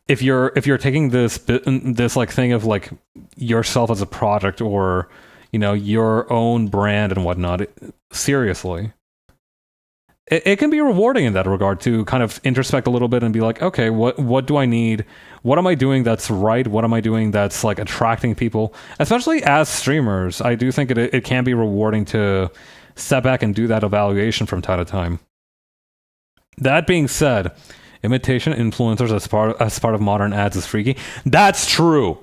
taking this like thing of like yourself as a product or, you know, your own brand and whatnot seriously. It can be rewarding in that regard to kind of introspect a little bit and be like, okay, what do I need? What am I doing that's right? What am I doing that's like attracting people? Especially as streamers, I do think it can be rewarding to step back and do that evaluation from time to time. That being said, imitation influencers as part of modern ads is freaky. That's true.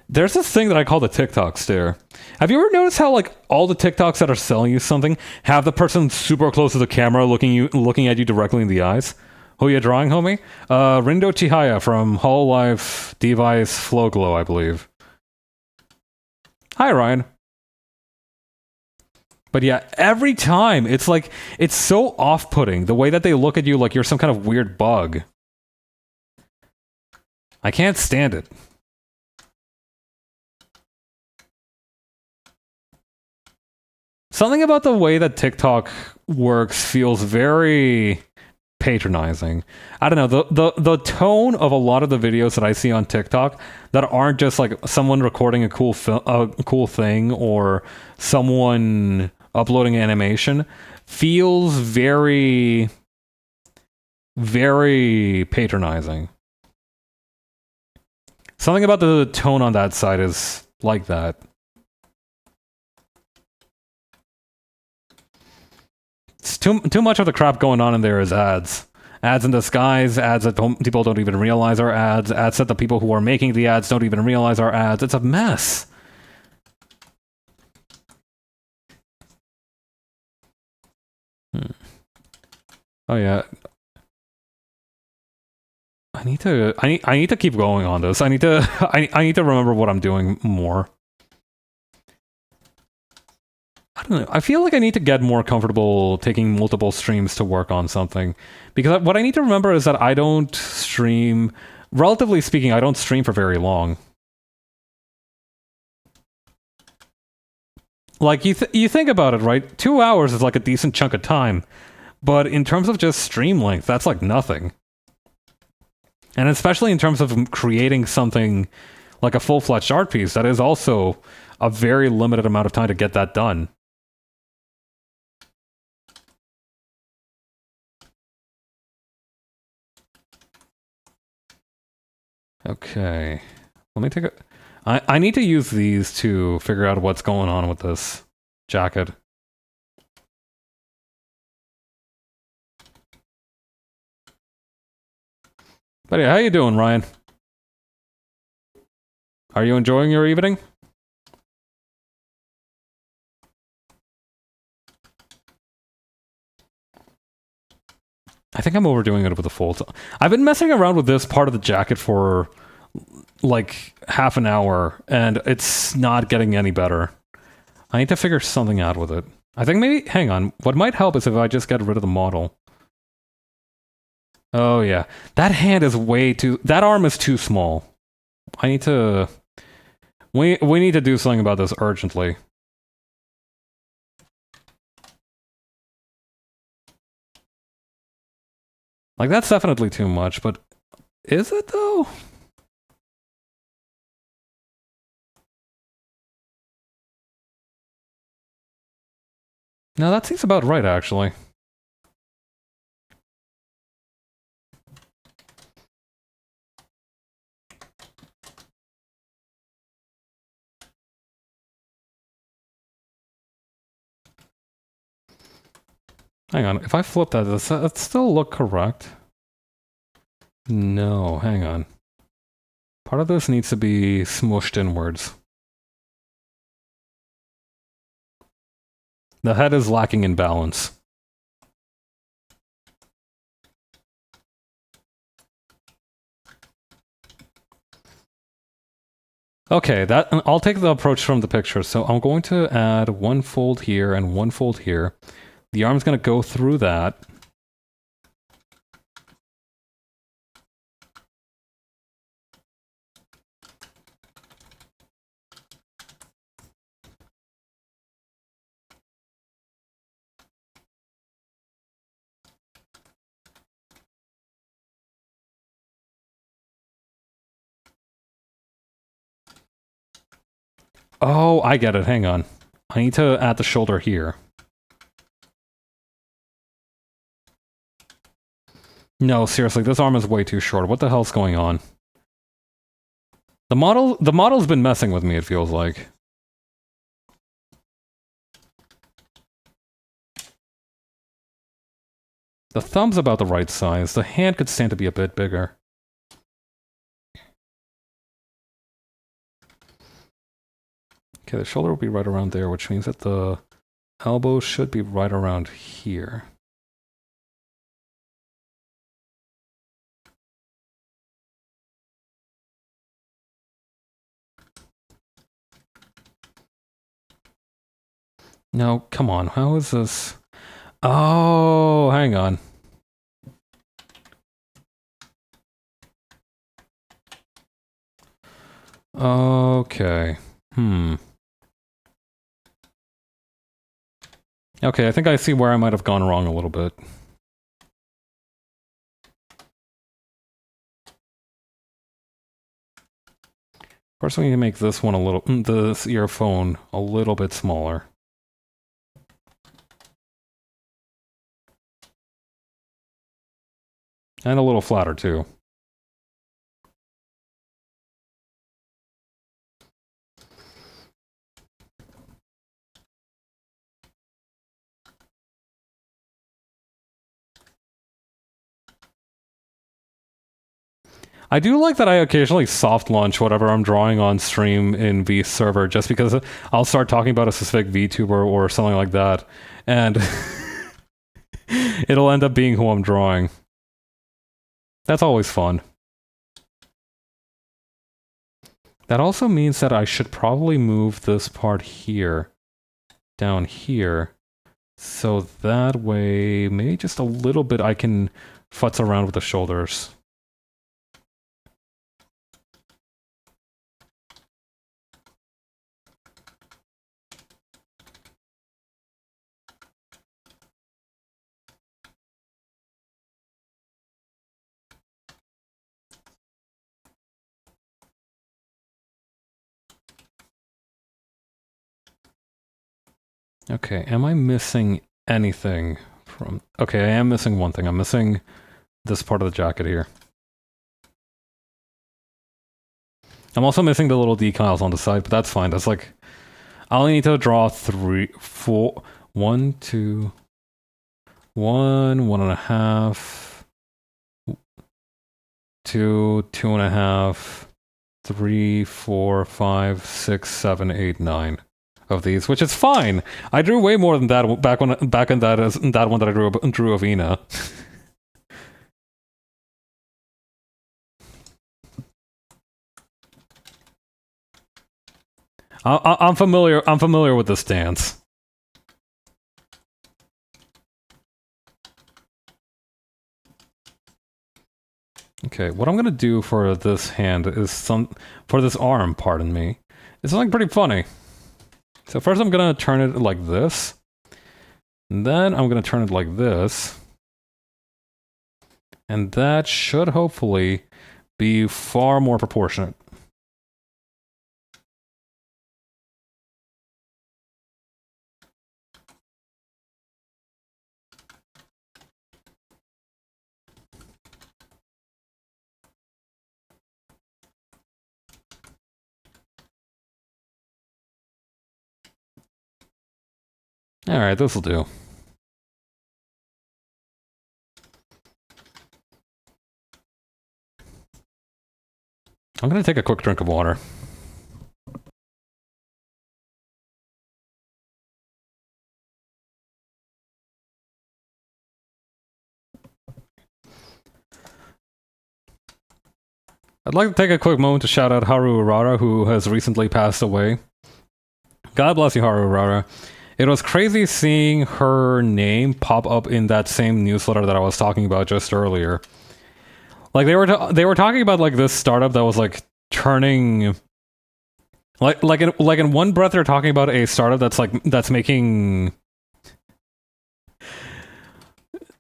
There's this thing that I call the TikTok stare. Have you ever noticed how like all the TikToks that are selling you something have the person super close to the camera looking at you directly in the eyes? Who you drawing, homie? Rindo Chihaya from Hololive Device Flow Glow, I believe. Hi, Ryan. But yeah, every time, it's like, it's so off-putting, the way that they look at you like you're some kind of weird bug. I can't stand it. Something about the way that TikTok works feels very patronizing. I don't know, the tone of a lot of the videos that I see on TikTok that aren't just like someone recording a cool thing or someone uploading animation feels very very patronizing. Something about the tone on that side is like that. It's too much of the crap going on in there is ads. Ads in disguise, ads that people don't even realize are ads, ads that the people who are making the ads don't even realize are ads. It's a mess. Oh yeah. I need to keep going on this. I need to I need to remember what I'm doing more. I don't know. I feel like I need to get more comfortable taking multiple streams to work on something. Because what I need to remember is that I don't stream, relatively speaking, I don't stream for very long. Like, you think about it, right? 2 hours is like a decent chunk of time. But in terms of just stream length, that's like nothing. And especially in terms of creating something like a full-fledged art piece, that is also a very limited amount of time to get that done. Okay. Let me take a... I need to use these to figure out what's going on with this jacket. But yeah, how you doing, Ryan? Are you enjoying your evening? I think I'm overdoing it with the folds. I've been messing around with this part of the jacket for like half an hour, and it's not getting any better. I need to figure something out with it. I think maybe, hang on, what might help is if I just get rid of the model. Oh yeah, that hand is way too, that arm is too small. I need to, we need to do something about this urgently. Like, that's definitely too much, but is it though? No, that seems about right, actually. Hang on, if I flip that, does that still look correct? No, hang on. Part of this needs to be smooshed inwards. The head is lacking in balance. Okay, that I'll take the approach from the picture. So I'm going to add one fold here and one fold here. The arm's going to go through that. Oh, I get it. Hang on. I need to add the shoulder here. No, seriously, this arm is way too short. What the hell's going on? The model's been messing with me, it feels like. The thumb's about the right size. The hand could stand to be a bit bigger. Okay, the shoulder will be right around there, which means that the elbow should be right around here. No, come on. How is this? Oh, hang on. Okay. Okay, I think I see where I might have gone wrong a little bit. First, we need to make this one a little, this earphone a little bit smaller. And a little flatter, too. I do like that I occasionally soft launch whatever I'm drawing on stream in V server, just because I'll start talking about a specific VTuber or something like that, and it'll end up being who I'm drawing. That's always fun. That also means that I should probably move this part here, down here, so that way, maybe just a little bit I can futz around with the shoulders. Okay, am I missing anything from... Okay, I am missing one thing. I'm missing this part of the jacket here. I'm also missing the little decals on the side, but that's fine. That's like... I only need to draw 3, 4... 1, 2... 1, 1.5... 2, 2.5... 3, 4, 5, 6, 7, 8, 9 of these, which is fine. I drew way more than that back in that one that I drew of Ina. I'm familiar with this dance. Okay, what I'm gonna do for this hand is for this arm, pardon me, is something pretty funny. So first I'm gonna turn it like this, and then I'm gonna turn it like this, and that should hopefully be far more proportionate. Alright, this'll do. I'm gonna take a quick drink of water. I'd like to take a quick moment to shout out Haru Urara, who has recently passed away. God bless you, Haru Urara. It was crazy seeing her name pop up in that same newsletter that I was talking about just earlier. Like they were talking about like this startup that was like turning like in one breath they're talking about a startup that's making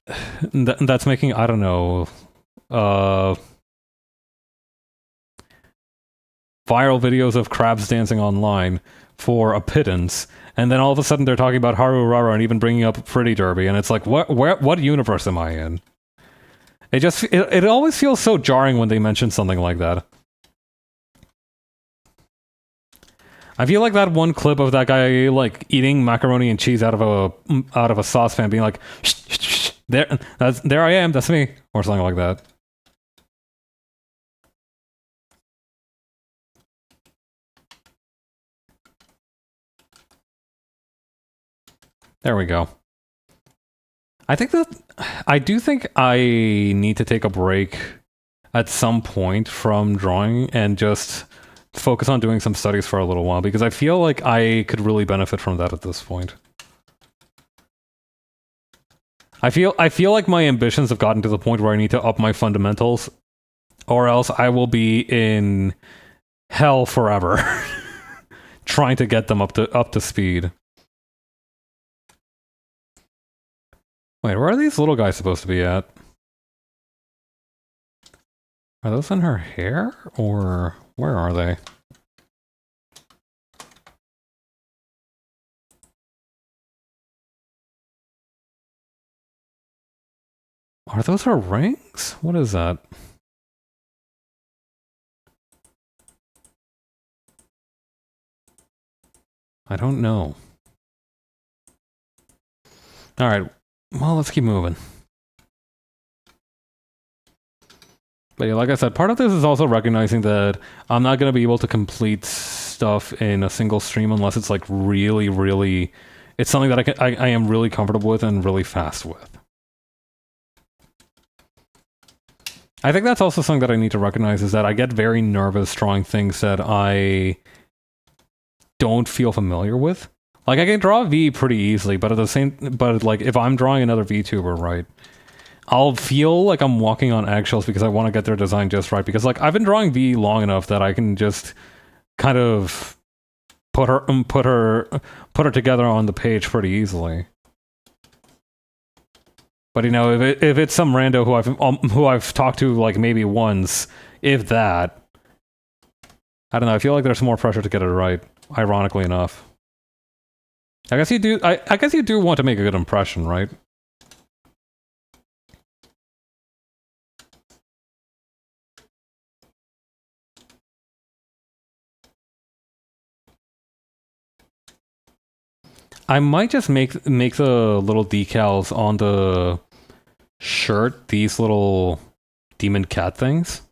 I don't know viral videos of crabs dancing online for a pittance, and then all of a sudden they're talking about Haru Urara and even bringing up Pretty Derby, and it's like, what universe am I in? It always feels so jarring when they mention something like that. I feel like that one clip of that guy like eating macaroni and cheese out of a saucepan, being like, shh, shh, shh, there I am, that's me, or something like that. There we go. I do think I need to take a break at some point from drawing and just focus on doing some studies for a little while, because I feel like I could really benefit from that at this point. I feel like my ambitions have gotten to the point where I need to up my fundamentals, or else I will be in hell forever trying to get them up to speed. Wait, where are these little guys supposed to be at? Are those in her hair? Or where are they? Are those her rings? What is that? I don't know. Alright, well, let's keep moving. But yeah, like I said, part of this is also recognizing that I'm not going to be able to complete stuff in a single stream unless it's like really, really... It's something that I am really comfortable with and really fast with. I think that's also something that I need to recognize, is that I get very nervous drawing things that I don't feel familiar with. Like, I can draw a V pretty easily, but like, if I'm drawing another VTuber, right, I'll feel like I'm walking on eggshells because I want to get their design just right. Because, like, I've been drawing V long enough that I can just kind of put her together on the page pretty easily. But you know, if it's some rando who I've talked to like maybe once, if that, I don't know. I feel like there's more pressure to get it right. Ironically enough, I guess you do. I guess you do want to make a good impression, right? I might just make the little decals on the shirt these little demon cat things.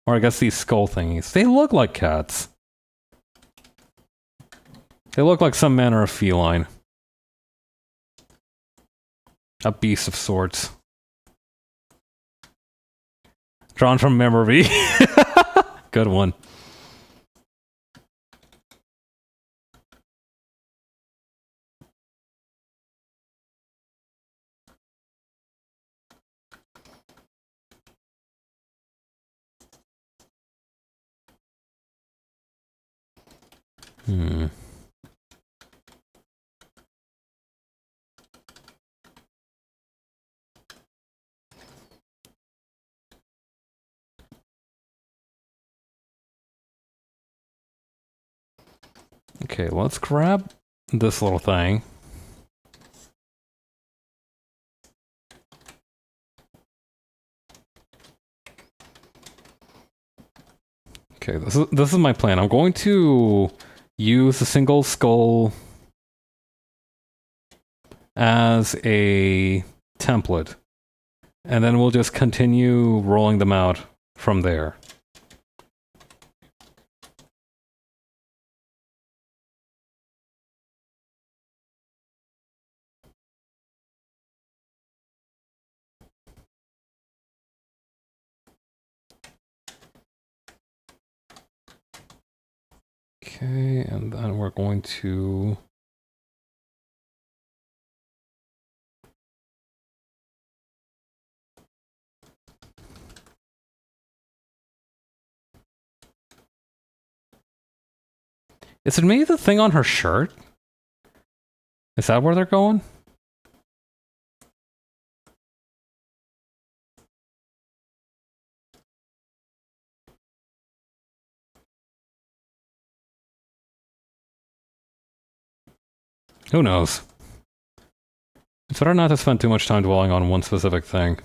Or I guess these skull thingies. They look like cats. They look like some manner of feline. A beast of sorts. Drawn from memory. Good one. Okay, let's grab this little thing. Okay, this is my plan. I'm going to use the single skull as a template, and then we'll just continue rolling them out from there. Okay, and then we're going to... Is it maybe the thing on her shirt? Is that where they're going? Who knows? It's better not to spend too much time dwelling on one specific thing.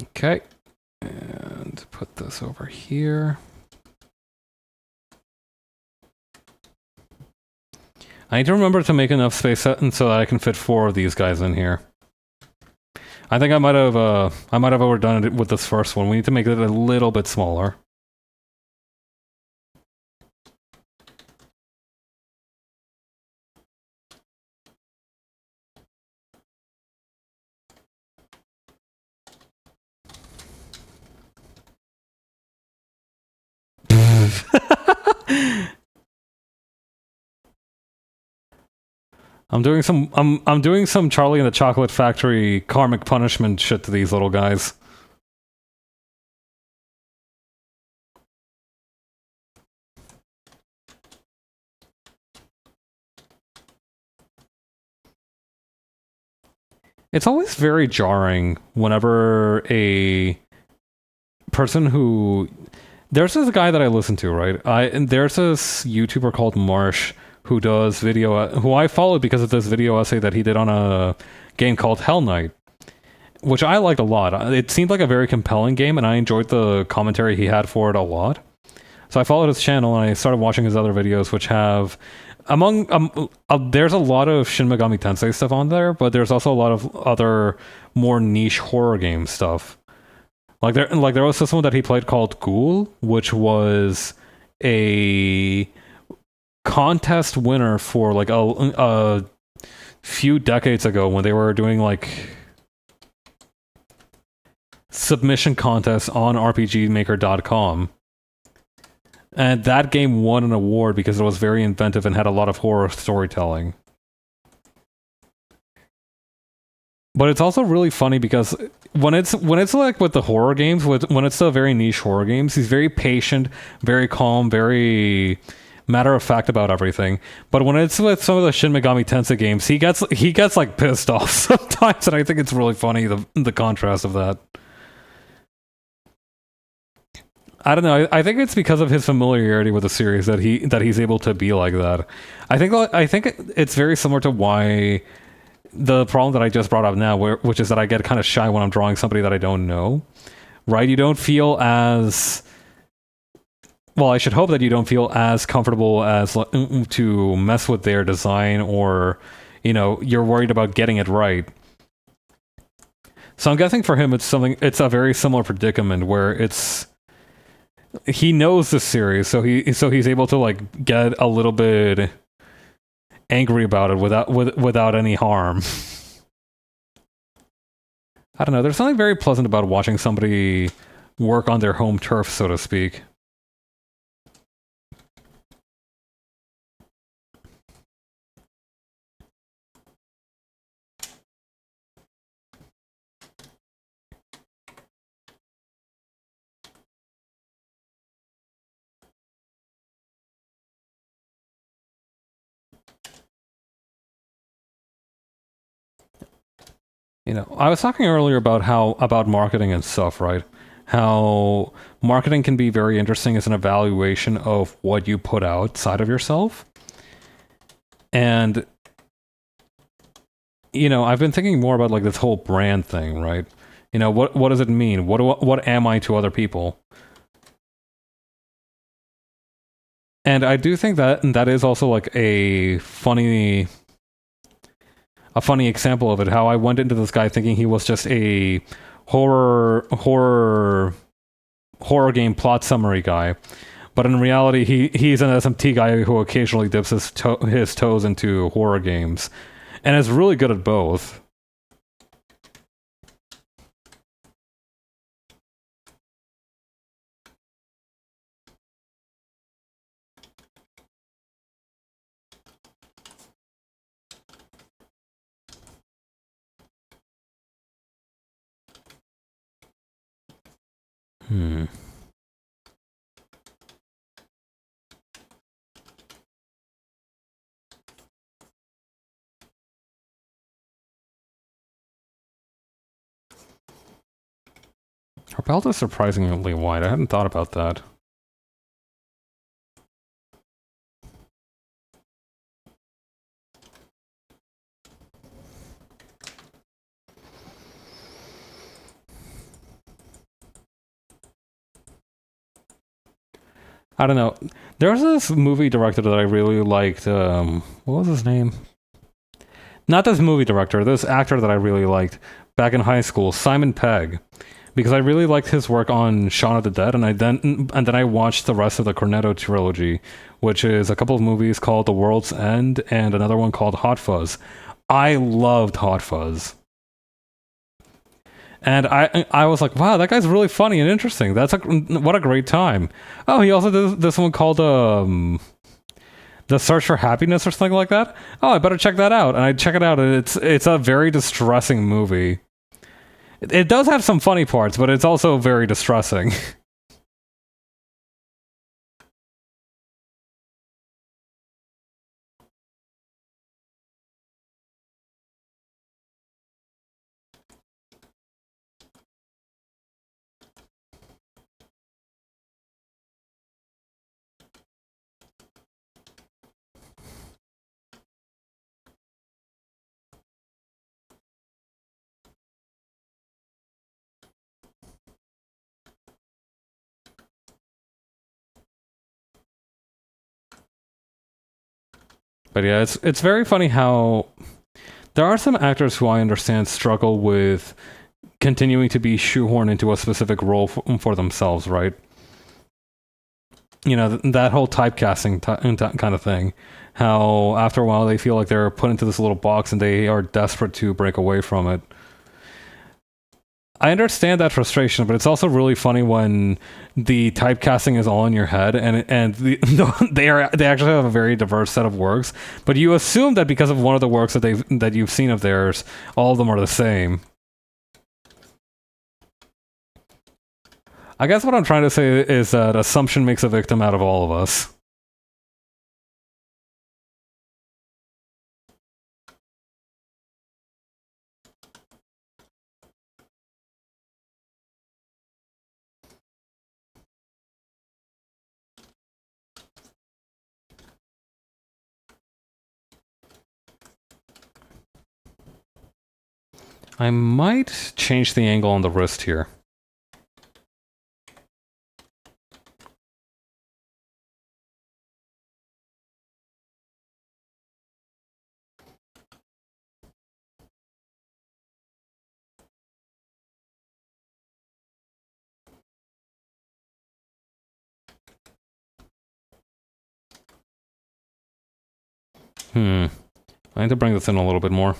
Okay, and put this over here. I need to remember to make enough space so that I can fit 4 of these guys in here. I think I might have overdone it with this first one. We need to make it a little bit smaller. I'm doing some Charlie and the Chocolate Factory karmic punishment shit to these little guys. It's always very jarring whenever a person who there's this guy that I listen to, right? And there's this YouTuber called Marsh who does video who I followed because of this video essay that he did on a game called Hell Knight, which I liked a lot. It seemed like a very compelling game, and I enjoyed the commentary he had for it a lot. So I followed his channel and I started watching his other videos, which have there's a lot of Shin Megami Tensei stuff on there, but there's also a lot of other more niche horror game stuff. There was this one that he played called Ghoul, which was a contest winner for like a few decades ago when they were doing like submission contests on RPGmaker.com. And that game won an award because it was very inventive and had a lot of horror storytelling. But it's also really funny because when it's like with the horror games, when it's the very niche horror games, he's very patient, very calm, very matter of fact about everything. But when it's with some of the Shin Megami Tensei games, he gets like pissed off sometimes, and I think it's really funny the contrast of that. I don't know. I think it's because of his familiarity with the series that he's able to be like that. I think it's very similar to why the problem that I just brought up now, which is that I get kind of shy when I'm drawing somebody that I don't know. Right? You don't feel as well. I should hope that you don't feel as comfortable as to mess with their design, or you're worried about getting it right. So I'm guessing for him, it's a very similar predicament where he knows the series, so he's able to like get a little bit angry about it without any harm. I don't know. There's something very pleasant about watching somebody work on their home turf, so to speak. I was talking earlier about marketing and stuff, right? How marketing can be very interesting as an evaluation of what you put outside of yourself. And I've been thinking more about like this whole brand thing, right? What does it mean? What am I to other people? And I do think that is also like a funny example of it. How I went into this guy thinking he was just a horror game plot summary guy, but in reality, he's an SMT guy who occasionally dips his toes into horror games, and is really good at both. Hmm. Her belt is surprisingly wide. I hadn't thought about that. I don't know. There's this movie director that I really liked. What was his name? Not this movie director, this actor that I really liked back in high school, Simon Pegg. Because I really liked his work on Shaun of the Dead, and then I watched the rest of the Cornetto trilogy, which is a couple of movies called The World's End and another one called Hot Fuzz. I loved Hot Fuzz. And I was like, wow, that guy's really funny and interesting. What a great time. Oh, he also did this one called The Search for Happiness or something like that. Oh, I better check that out. And I check it out, and it's a very distressing movie. It does have some funny parts, but it's also very distressing. But yeah, it's very funny how there are some actors who I understand struggle with continuing to be shoehorned into a specific role for themselves, right? You know, that whole typecasting kind of thing. How after a while they feel like they're put into this little box and they are desperate to break away from it. I understand that frustration, but it's also really funny when the typecasting is all in your head, and they actually have a very diverse set of works. But you assume that because of one of the works that you've seen of theirs, all of them are the same. I guess what I'm trying to say is that assumption makes a victim out of all of us. I might change the angle on the wrist here. I need to bring this in a little bit more.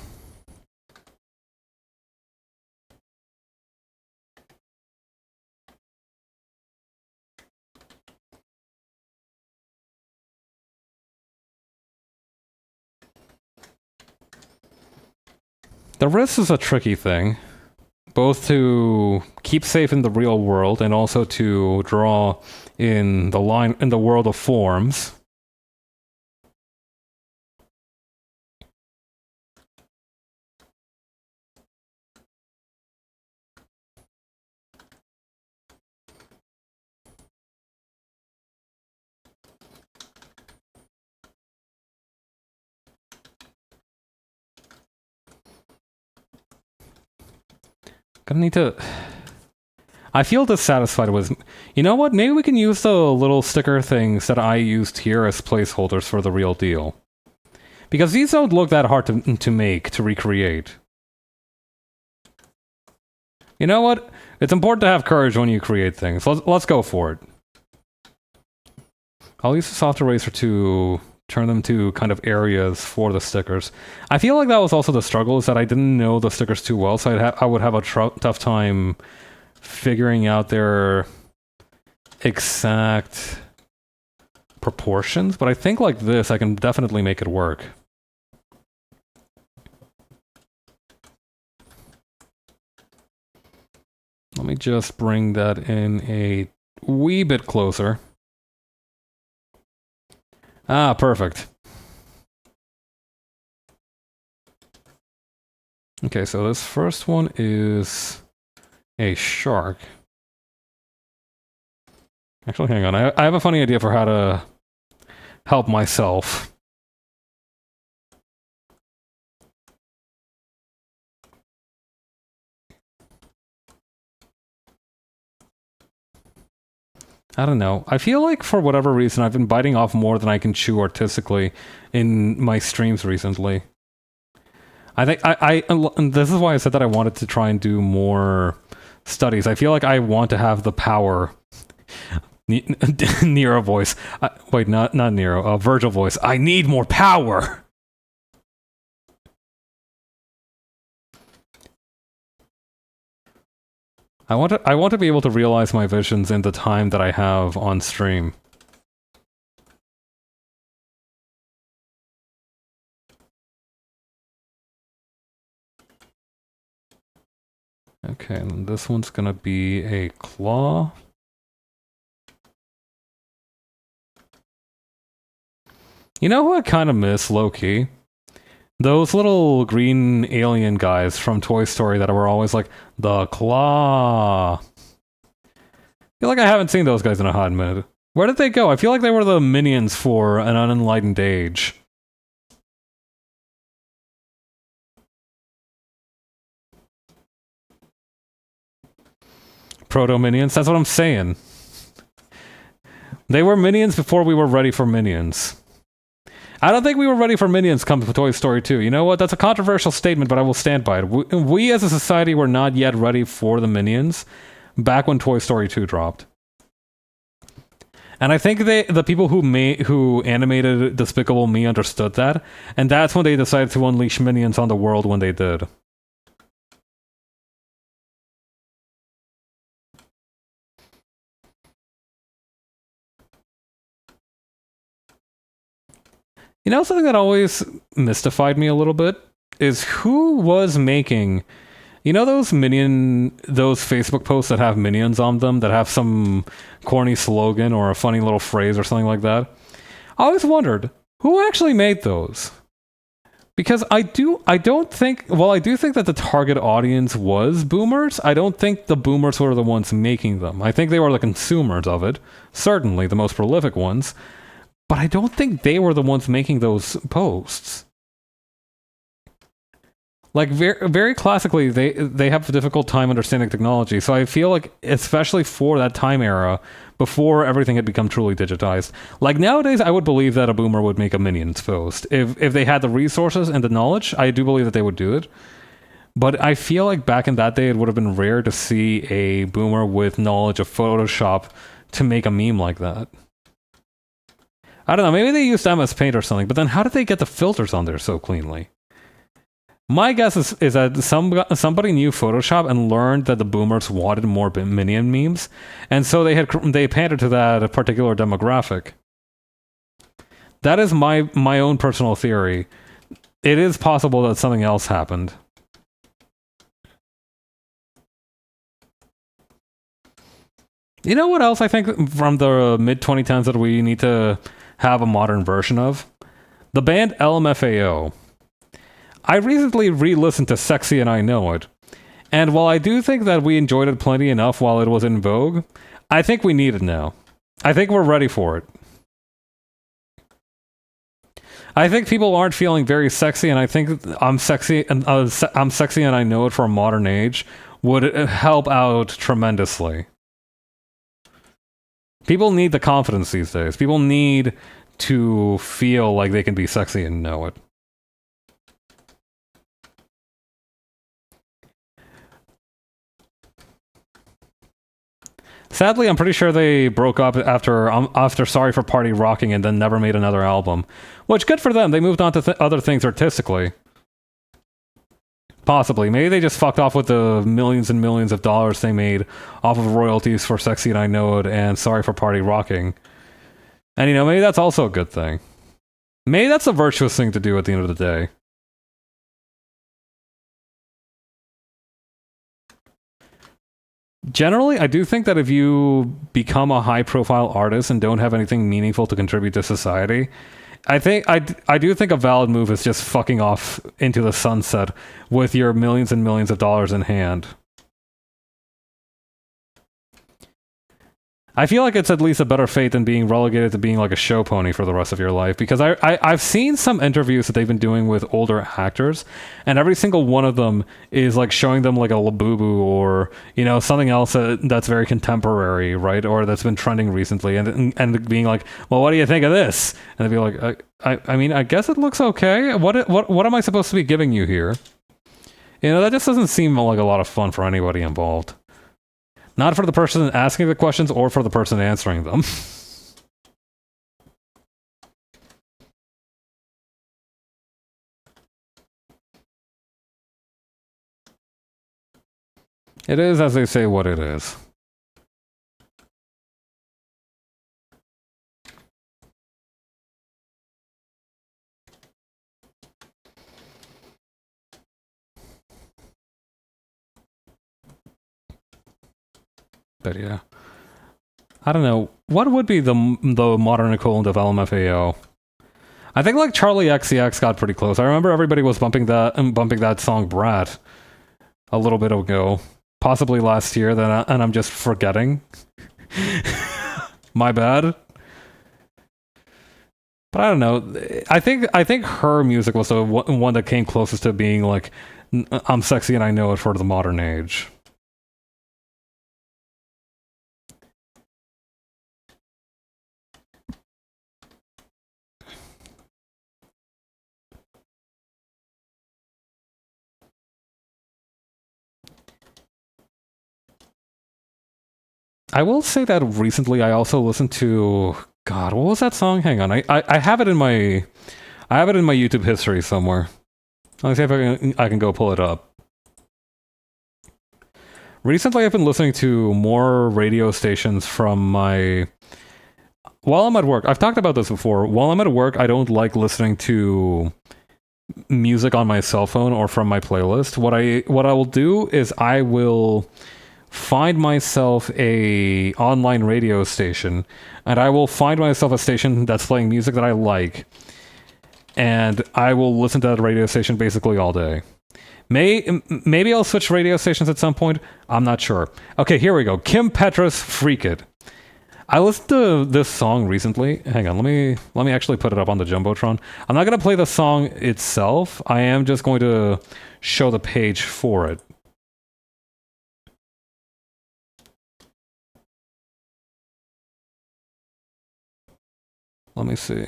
The wrist is a tricky thing, both to keep safe in the real world and also to draw in the world of forms. Gonna need to... I feel dissatisfied with... You know what? Maybe we can use the little sticker things that I used here as placeholders for the real deal. Because these don't look that hard to recreate. You know what? It's important to have courage when you create things. Let's go for it. I'll use the soft eraser to turn them to kind of areas for the stickers. I feel like that was also the struggle, is that I didn't know the stickers too well, so I would have a tough time figuring out their exact proportions. But I think like this, I can definitely make it work. Let me just bring that in a wee bit closer. Ah, perfect. Okay, so this first one is a shark. Actually, hang on. I have a funny idea for how to help myself. I don't know. I feel like for whatever reason I've been biting off more than I can chew artistically in my streams recently. I think and this is why I said that I wanted to try and do more studies. I feel like I want to have the power. Nero voice. Wait, not Nero. Virgil voice. I need more power. I want to be able to realize my visions in the time that I have on stream. Okay, and this one's gonna be a claw. You know who I kind of miss, low-key? Those little green alien guys from Toy Story that were always like, the claw. I feel like I haven't seen those guys in a hot minute. Where did they go? I feel like they were the minions for an unenlightened age. Proto-minions? That's what I'm saying. They were minions before we were ready for minions. I don't think we were ready for Minions come to Toy Story 2. You know what? That's a controversial statement, but I will stand by it. We as a society were not yet ready for the Minions back when Toy Story 2 dropped. And I think the people who animated Despicable Me understood that, and that's when they decided to unleash Minions on the world when they did. You know, something that always mystified me a little bit is who was making, you know, those Facebook posts that have minions on them, that have some corny slogan or a funny little phrase or something like that. I always wondered who actually made those. Because I do think that the target audience was boomers, I don't think the boomers were the ones making them. I think they were the consumers of it, certainly the most prolific ones. But I don't think they were the ones making those posts. Like, very, very classically, they have a difficult time understanding technology. So I feel like, especially for that time era, before everything had become truly digitized, like nowadays, I would believe that a boomer would make a Minions post. If they had the resources and the knowledge, I do believe that they would do it. But I feel like back in that day, it would have been rare to see a boomer with knowledge of Photoshop to make a meme like that. I don't know, maybe they used MS Paint or something, but then how did they get the filters on there so cleanly? My guess is that somebody knew Photoshop and learned that the boomers wanted more Minion memes, and so they pandered to that particular demographic. That is my own personal theory. It is possible that something else happened. You know what else I think from the mid-2010s that we need to have a modern version of? The band LMFAO. I recently re-listened to Sexy and I Know It, and while I do think that we enjoyed it plenty enough while it was in vogue, I think we need it now. I think we're ready for it. I think people aren't feeling very sexy, and I think I'm sexy and I know it for a modern age would help out tremendously. People need the confidence these days. People need to feel like they can be sexy and know it. Sadly, I'm pretty sure they broke up after Sorry for Party Rocking and then never made another album. Which, good for them. They moved on to other things artistically. Possibly. Maybe they just fucked off with the millions and millions of dollars they made off of royalties for Sexy and I Know It and Sorry for Party Rocking. And, you know, maybe that's also a good thing. Maybe that's a virtuous thing to do at the end of the day. Generally, I do think that if you become a high-profile artist and don't have anything meaningful to contribute to society, I do think a valid move is just fucking off into the sunset with your millions and millions of dollars in hand. I feel like it's at least a better fate than being relegated to being like a show pony for the rest of your life, because I've seen some interviews that they've been doing with older actors, and every single one of them is like showing them like a Labubu or, you know, something else that's very contemporary, right, or that's been trending recently, and being like, well, what do you think of this? And they'd be like, I mean, I guess it looks okay. What am I supposed to be giving you here? You know, that just doesn't seem like a lot of fun for anybody involved. Not for the person asking the questions or for the person answering them. It is, as they say, what it is. But yeah. I don't know. What would be the modern equivalent of LMFAO? I think like Charlie XCX got pretty close. I remember everybody was bumping that song Brat a little bit ago, possibly last year. And I'm just forgetting. My bad. But I don't know. I think her music was the one that came closest to being like, I'm sexy and I know it for the modern age. I will say that recently I also listened to God, what was that song? Hang on. I have it in my YouTube history somewhere. Let me see if I can go pull it up. Recently I've been listening to more radio stations from my while I'm at work. I've talked about this before. While I'm at work, I don't like listening to music on my cell phone or from my playlist. What I will do is I will find myself a online radio station, and I will find myself a station that's playing music that I like, and I will listen to that radio station basically all day. Maybe I'll switch radio stations at some point. I'm not sure. Okay, here we go. Kim Petras, Freak It. I listened to this song recently. Hang on, let me actually put it up on the Jumbotron. I'm not gonna play the song itself. I am just going to show the page for it. Let me see.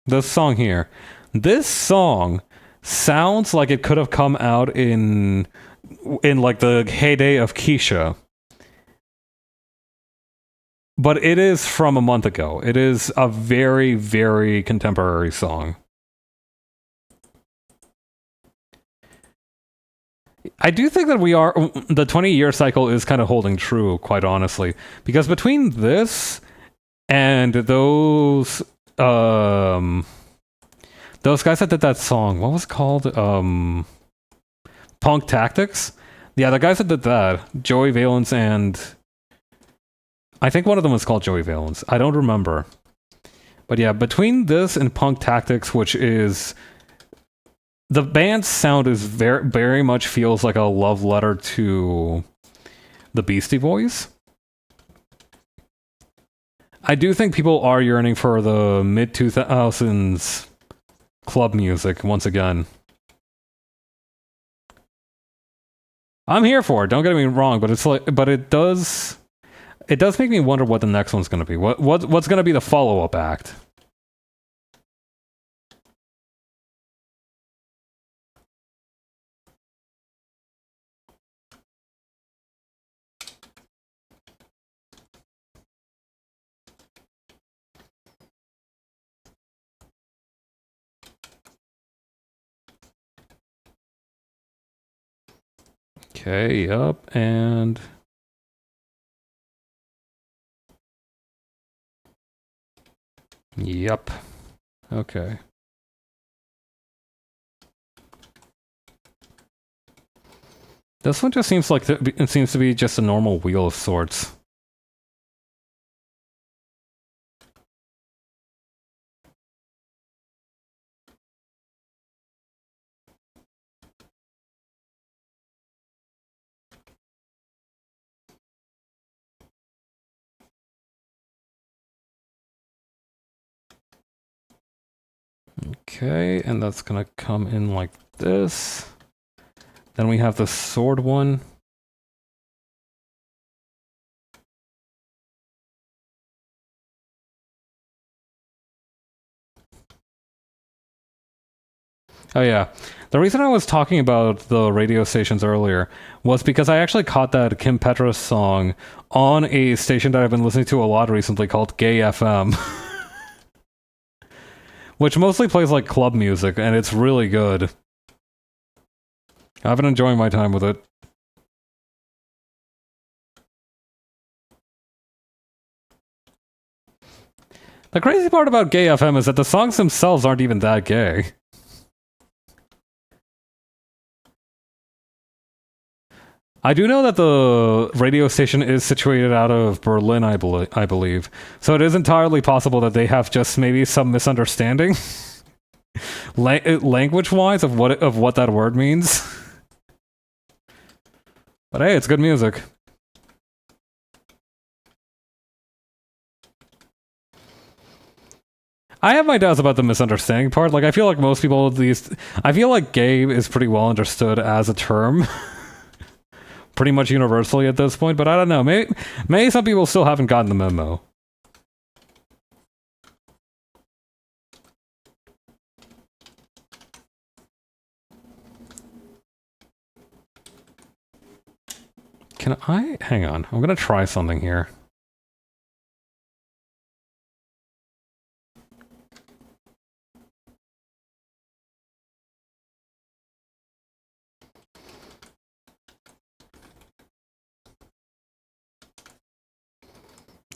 This song here. This song sounds like it could have come out in like the heyday of Keisha. But it is from a month ago. It is a very, very contemporary song. I do think that the 20-year cycle is kind of holding true, quite honestly. Because between this and those guys that did that song, what was it called? Punk Tactics? Yeah, the guys that did that, Joey Valence and I think one of them was called Joey Valence. I don't remember. But yeah, between this and Punk Tactics, which is the band's sound is very, very much feels like a love letter to the Beastie Boys. I do think people are yearning for the mid-2000s club music once again. I'm here for it. Don't get me wrong, but it does make me wonder what the next one's going to be. What's going to be the follow-up act? Okay, up and yep. Okay. This one just seems like it seems to be just a normal wheel of sorts. Okay, and that's gonna come in like this. Then we have the sword one. Oh yeah. The reason I was talking about the radio stations earlier was because I actually caught that Kim Petras song on a station that I've been listening to a lot recently called Gay FM. Which mostly plays like club music, and it's really good. I've been enjoying my time with it. The crazy part about Gay FM is that the songs themselves aren't even that gay. I do know that the radio station is situated out of Berlin, I believe. So it is entirely possible that they have just maybe some misunderstanding, language-wise, of what that word means. But hey, it's good music. I have my doubts about the misunderstanding part. Like, I feel like most people, I feel like gay is pretty well understood as a term. Pretty much universally at this point, but I don't know. Maybe some people still haven't gotten the memo. Can I? Hang on. I'm gonna try something here.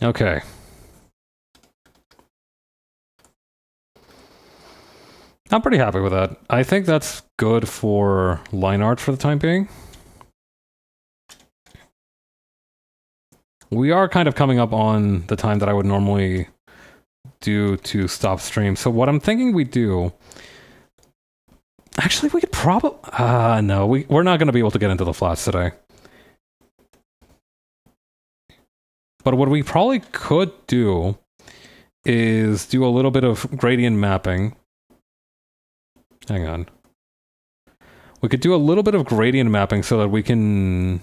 Okay. I'm pretty happy with that. I think that's good for line art for the time being. We are kind of coming up on the time that I would normally do to stop stream. So what I'm thinking we do... Actually, we could probably... no, we're not going to be able to get into the flats today. But what we probably could do is do a little bit of gradient mapping. Hang on. We could do a little bit of gradient mapping so that we can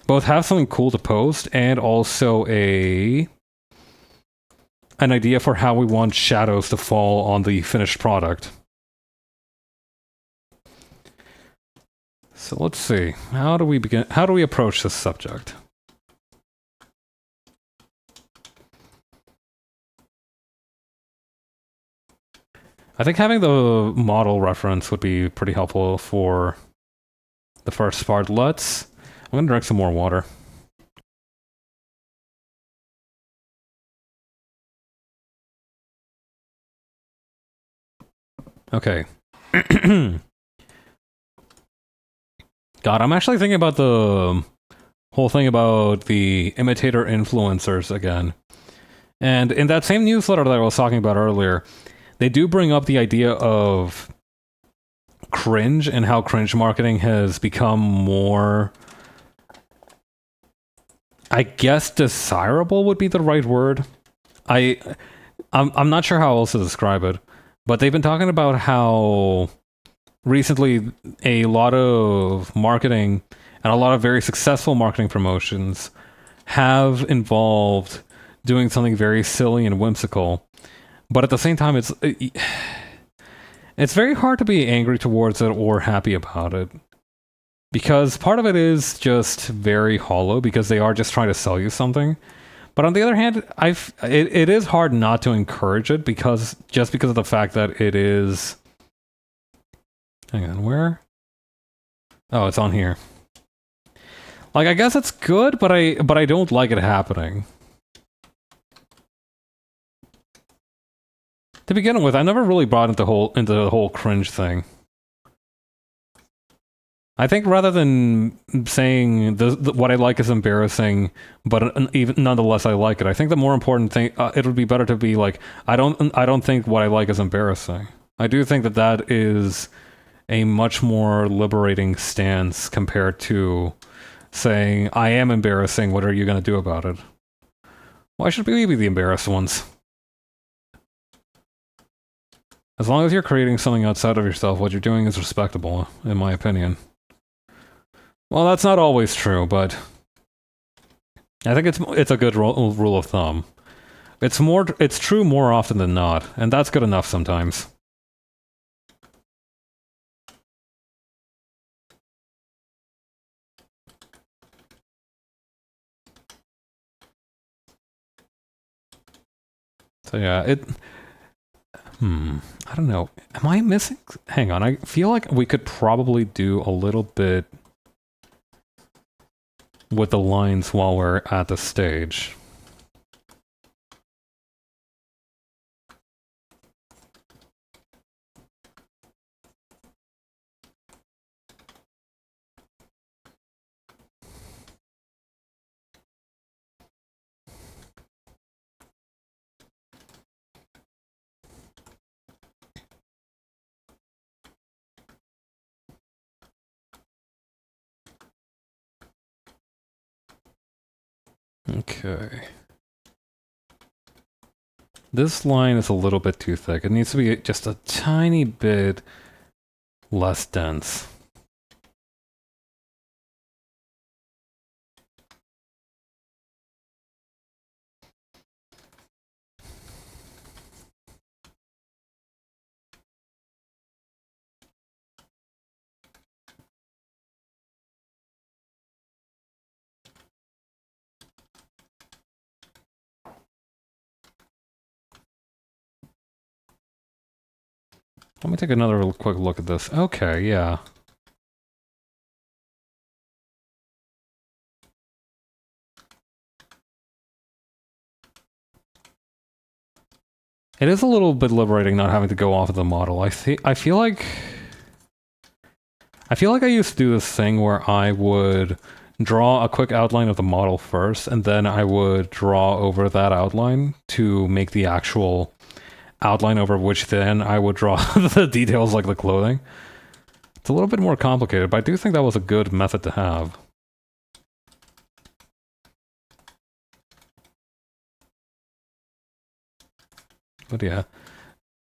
both have something cool to post and also an idea for how we want shadows to fall on the finished product. So let's see. How do we begin? How do we approach this subject? I think having the model reference would be pretty helpful for the first part. I'm gonna drink some more water. Okay. God, I'm actually thinking about the whole thing about the imitator influencers again. And in that same newsletter that I was talking about earlier, they do bring up the idea of cringe and how cringe marketing has become more, I guess, desirable would be the right word. I'm not sure how else to describe it, but they've been talking about how recently a lot of marketing and a lot of very successful marketing promotions have involved doing something very silly and whimsical. But at the same time, it's very hard to be angry towards it or happy about it. Because part of it is just very hollow because they are just trying to sell you something. But on the other hand, it is hard not to encourage it because of the fact that it is... Hang on, where? Oh, it's on here. Like, I guess it's good, but I don't like it happening. To begin with, I never really bought into the whole cringe thing. I think rather than saying what I like is embarrassing, but even nonetheless I like it, I think the more important thing, it would be better to be like, I don't think what I like is embarrassing. I do think that is a much more liberating stance compared to saying, I am embarrassing, what are you going to do about it? Why should we be the embarrassed ones? As long as you're creating something outside of yourself, what you're doing is respectable, in my opinion. Well, that's not always true, but I think it's a good rule of thumb. It's true more often than not, and that's good enough sometimes. So yeah, I don't know. Am I missing? Hang on, I feel like we could probably do a little bit with the lines while we're at the stage. Okay. This line is a little bit too thick. It needs to be just a tiny bit less dense. Let me take another quick look at this. Okay, yeah. It is a little bit liberating not having to go off of the model. I feel like I used to do this thing where I would draw a quick outline of the model first, and then I would draw over that outline to make the actual outline over which then I would draw the details like the clothing. It's a little bit more complicated, but I do think that was a good method to have. But yeah.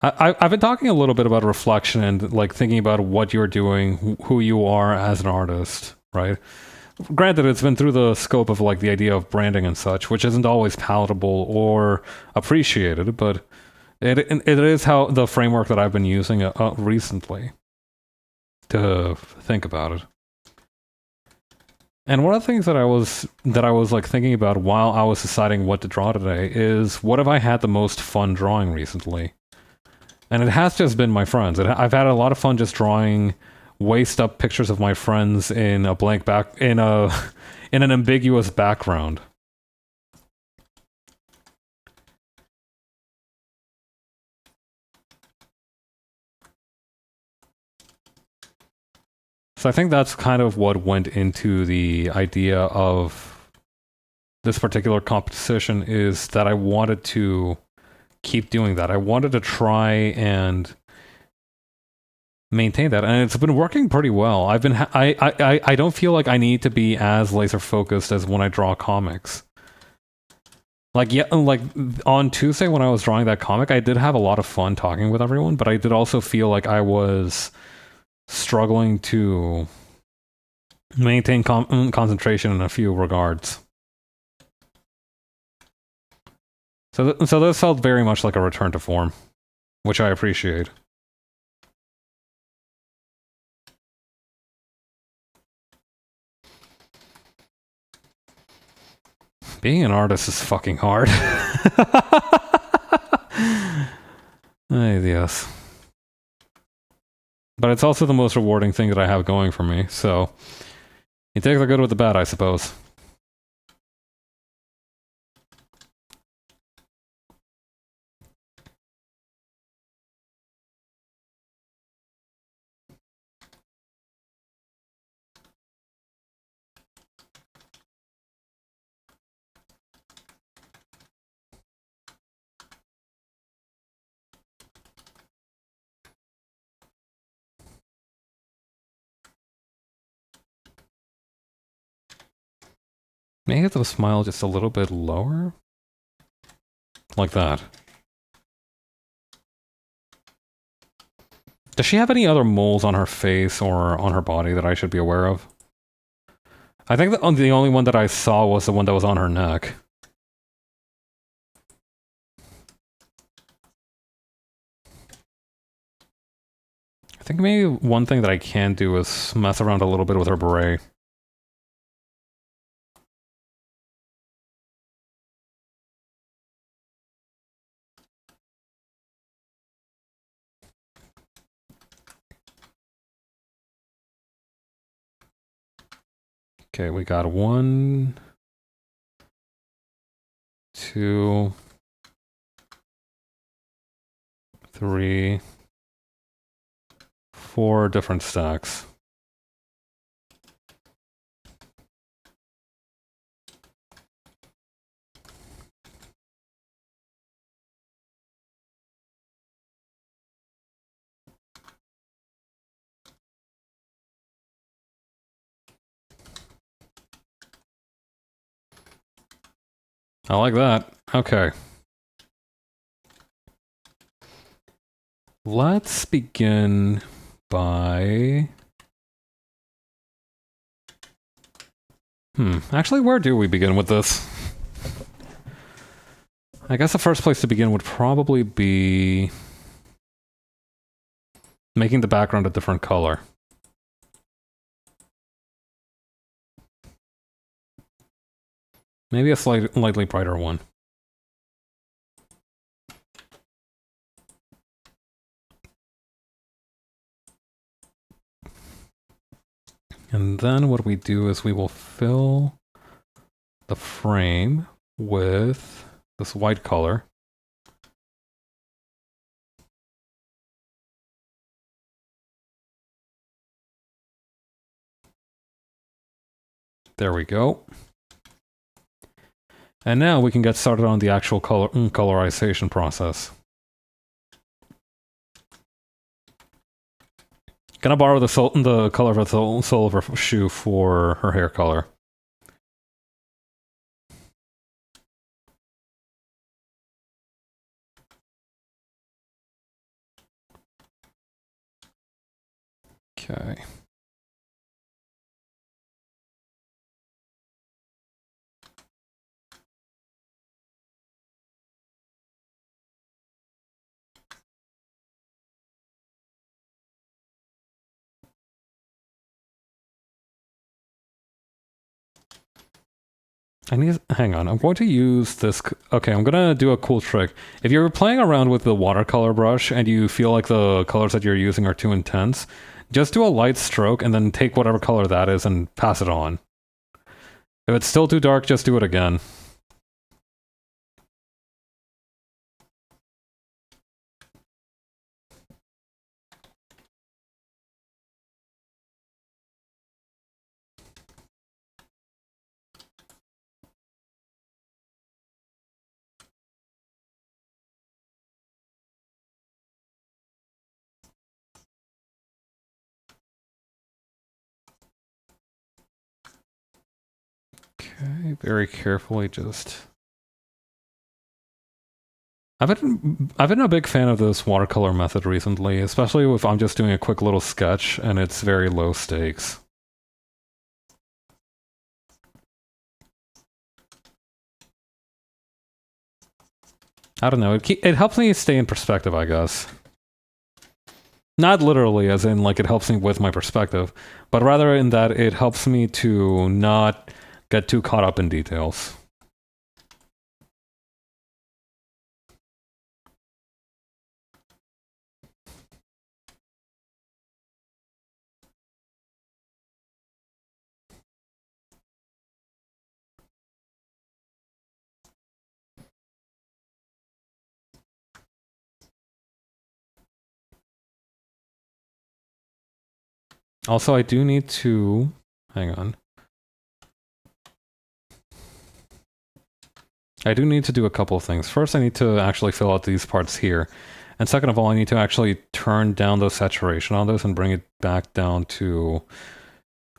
I've been talking a little bit about reflection and like thinking about what you're doing, who you are as an artist, right? Granted, it's been through the scope of like the idea of branding and such, which isn't always palatable or appreciated, but it is how the framework that I've been using recently to think about it. And one of the things that I was like thinking about while I was deciding what to draw today is what have I had the most fun drawing recently? And it has just been my friends. I've had a lot of fun just drawing waist up pictures of my friends in a blank back in a in an ambiguous background. So I think that's kind of what went into the idea of this particular competition, is that I wanted to keep doing that. I wanted to try and maintain that, and it's been working pretty well. I don't feel like I need to be as laser focused as when I draw comics. Like, yeah, like on Tuesday when I was drawing that comic, I did have a lot of fun talking with everyone, but I did also feel like I was struggling to maintain concentration in a few regards. So this felt very much like a return to form, which I appreciate. Being an artist is fucking hard. Yes. But it's also the most rewarding thing that I have going for me, so you take the good with the bad, I suppose. Maybe the smile just a little bit lower? Like that. Does she have any other moles on her face or on her body that I should be aware of? I think the only one that I saw was the one that was on her neck. I think maybe one thing that I can do is mess around a little bit with her beret. Okay, we got 1, 2, 3, 4 different stacks. I like that. Okay. Let's begin by... Actually, where do we begin with this? I guess the first place to begin would probably be making the background a different color. Maybe a slightly brighter one. And then what we do is we will fill the frame with this white color. There we go. And now we can get started on the actual colorization process. Gonna borrow the color of the sole of her shoe for her hair color. Okay. Hang on, I'm going to use this. Okay, I'm gonna do a cool trick. If you're playing around with the watercolor brush and you feel like the colors that you're using are too intense, just do a light stroke and then take whatever color that is and pass it on. If it's still too dark, just do it again. Okay, very carefully just... I've been a big fan of this watercolor method recently, especially if I'm just doing a quick little sketch and it's very low stakes. I don't know, it helps me stay in perspective, I guess. Not literally, as in, like, it helps me with my perspective, but rather in that it helps me to not get too caught up in details. Also, I do need to... Hang on. I do need to do a couple of things. First, I need to actually fill out these parts here. And second of all, I need to actually turn down the saturation on this and bring it back down to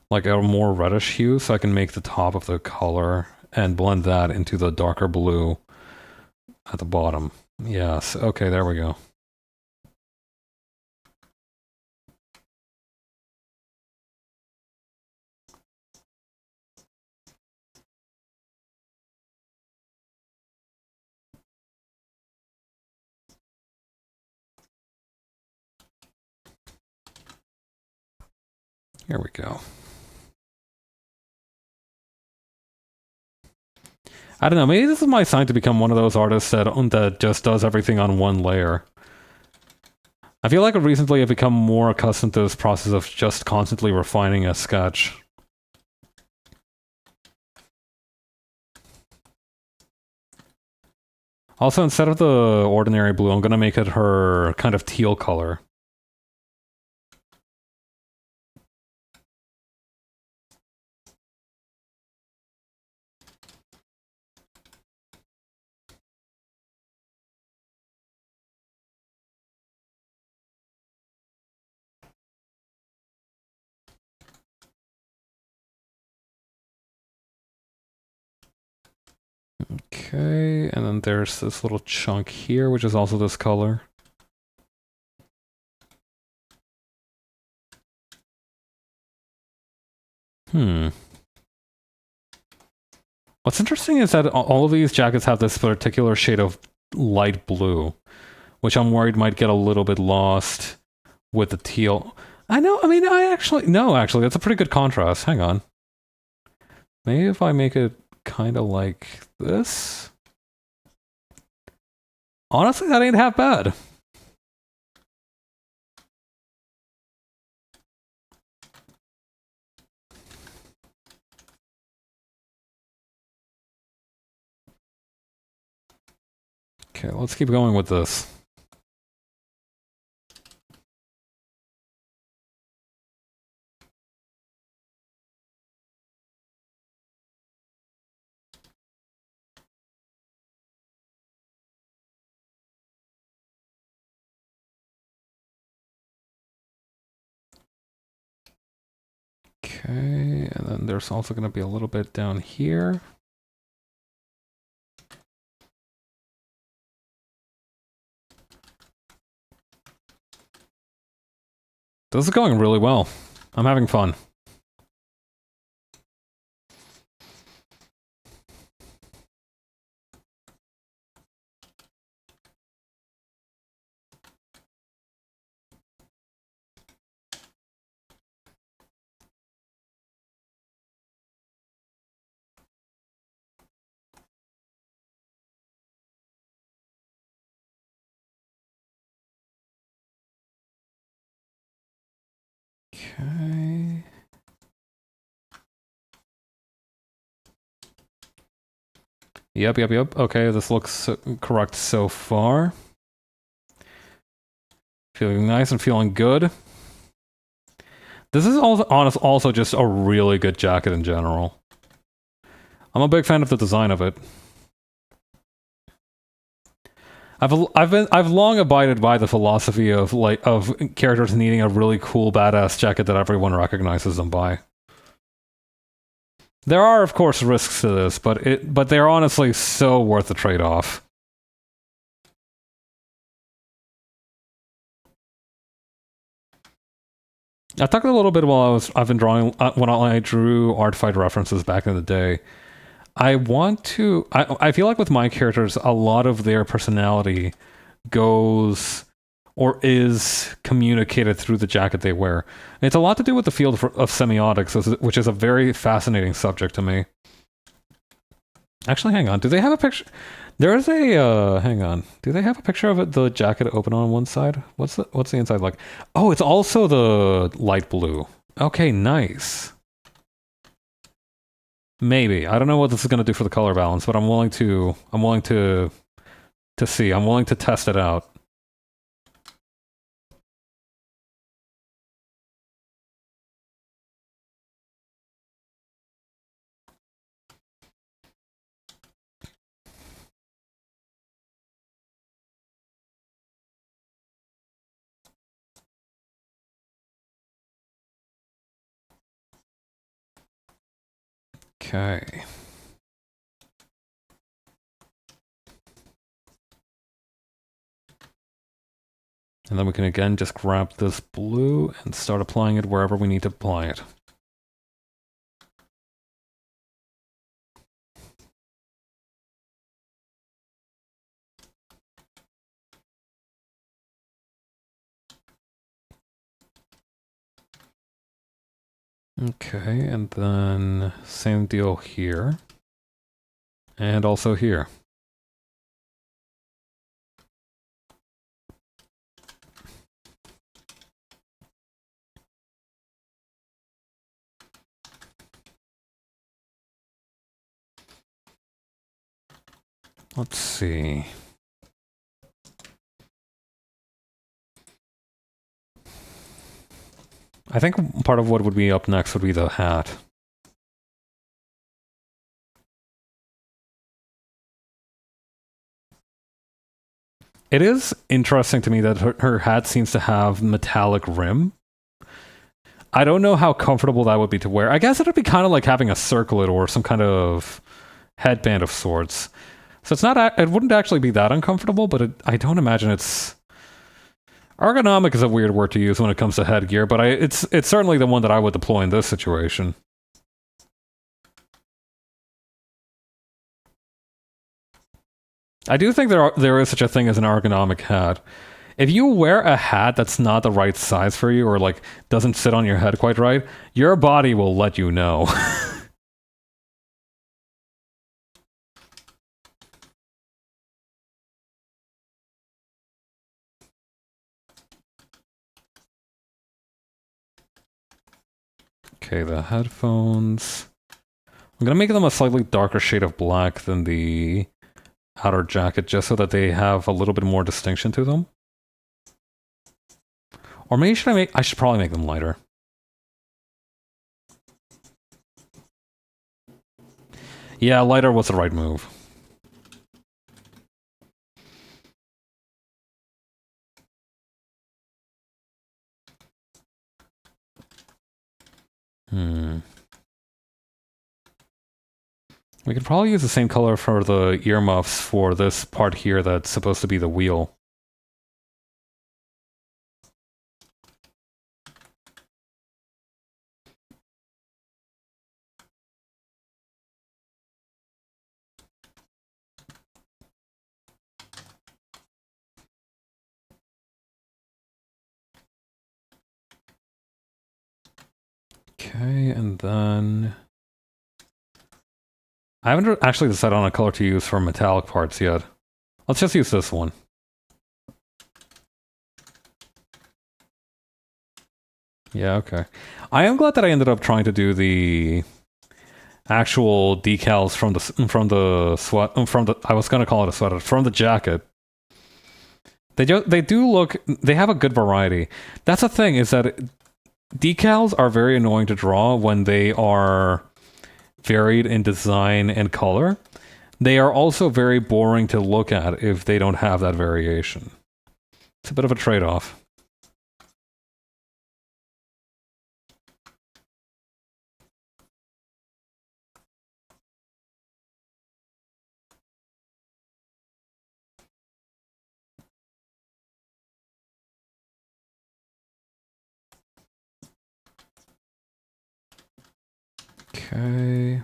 like a more reddish hue so I can make the top of the color and blend that into the darker blue at the bottom. Yes, okay, there we go. Here we go. I don't know, maybe this is my sign to become one of those artists that just does everything on one layer. I feel like recently I've become more accustomed to this process of just constantly refining a sketch. Also, instead of the ordinary blue, I'm gonna make it her kind of teal color. Okay, and then there's this little chunk here, which is also this color. What's interesting is that all of these jackets have this particular shade of light blue, which I'm worried might get a little bit lost with the teal. No, actually, that's a pretty good contrast. Hang on. Maybe if I make it kind of like this? Honestly, that ain't half bad. Okay, let's keep going with this. Okay, and then there's also going to be a little bit down here. This is going really well. I'm having fun. Okay. Yep. Okay, this looks correct so far. Feeling nice and feeling good. This is also just a really good jacket in general. I'm a big fan of the design of it. I've long abided by the philosophy of characters needing a really cool badass jacket that everyone recognizes them by. There are, of course, risks to this, but they're honestly so worth the trade-off. I talked a little bit while I've been drawing when I drew artified references back in the day. I feel like with my characters, a lot of their personality goes or is communicated through the jacket they wear. And it's a lot to do with the field of semiotics, which is a very fascinating subject to me. Actually, hang on. Do they have a picture? There is a hang on. Do they have a picture of the jacket open on one side? What's the inside like? Oh, it's also the light blue. Okay, nice. Maybe. I don't know what this is going to do for the color balance, but I'm willing to see. I'm willing to test it out. Okay. And then we can again just grab this blue and start applying it wherever we need to apply it. Okay, and then same deal here. And also here. Let's see. I think part of what would be up next would be the hat. It is interesting to me that her hat seems to have metallic rim. I don't know how comfortable that would be to wear. I guess it would be kind of like having a circlet or some kind of headband of sorts. So it wouldn't actually be that uncomfortable, but I don't imagine it's... Ergonomic is a weird word to use when it comes to headgear, but it's certainly the one that I would deploy in this situation. I do think there is such a thing as an ergonomic hat. If you wear a hat that's not the right size for you or like doesn't sit on your head quite right, your body will let you know. Okay, the headphones. I'm gonna make them a slightly darker shade of black than the outer jacket just so that they have a little bit more distinction to them. Or maybe I should probably make them lighter. Yeah, lighter was the right move. We could probably use the same color for the earmuffs for this part here that's supposed to be the wheel. Okay, and then... I haven't actually decided on a color to use for metallic parts yet. Let's just use this one. Yeah, okay. I am glad that I ended up trying to do the actual decals from the sweat I was gonna call it a sweater from the jacket. They do look, they have a good variety. That's the thing, is that decals are very annoying to draw when they are varied in design and color. They are also very boring to look at if they don't have that variation. It's a bit of a trade-off. Okay.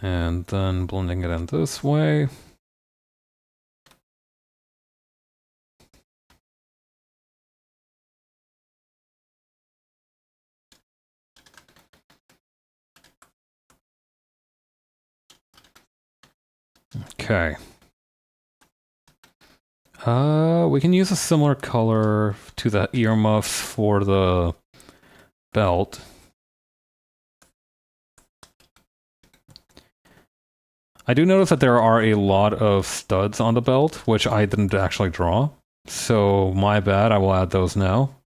And then blending it in this way. Okay. We can use a similar color to the earmuffs for the belt. I do notice that there are a lot of studs on the belt, which I didn't actually draw. So, my bad, I will add those now.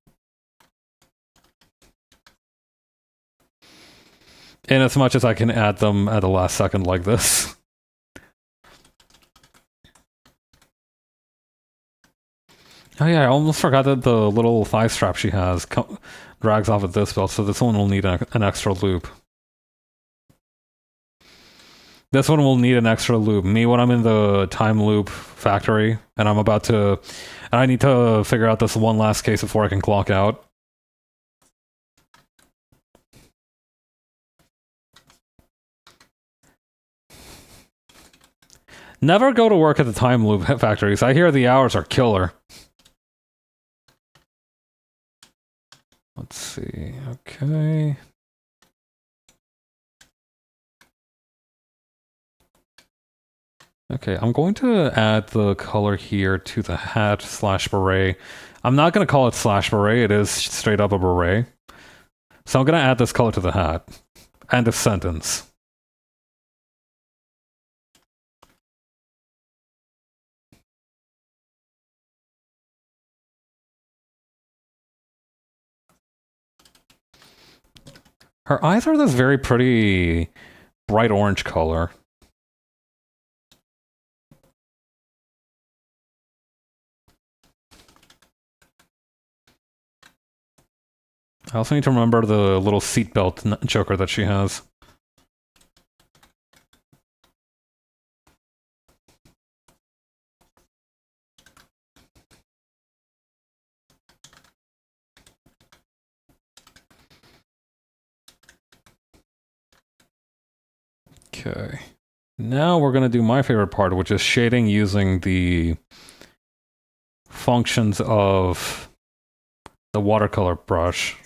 In as much as I can add them at the last second like this. Oh yeah, I almost forgot that the little thigh strap she has drags off at this belt, so this one will need an extra loop. This one will need an extra loop. Me, when I'm in the time loop factory, and I'm about to... And I need to figure out this one last case before I can clock out. Never go to work at the time loop factories. I hear the hours are killer. Let's see. Okay. Okay, I'm going to add the color here to the hat / beret. I'm not going to call it / beret, it is straight up a beret. So I'm going to add this color to the hat. End of sentence. Her eyes are this very pretty bright orange color. I also need to remember the little seatbelt choker that she has. Okay. Now we're going to do my favorite part, which is shading using the functions of the watercolor brush.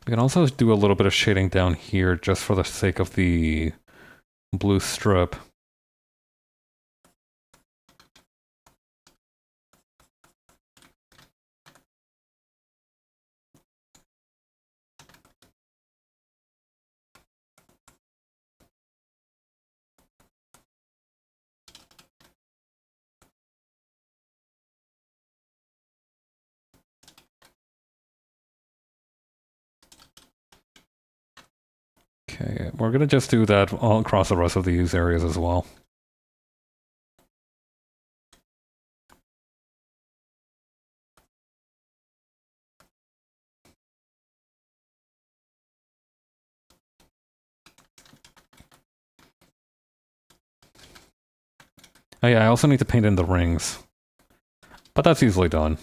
We can also do a little bit of shading down here just for the sake of the blue strip. Okay, we're going to just do that all across the rest of these areas as well. Oh yeah, I also need to paint in the rings. But that's easily done.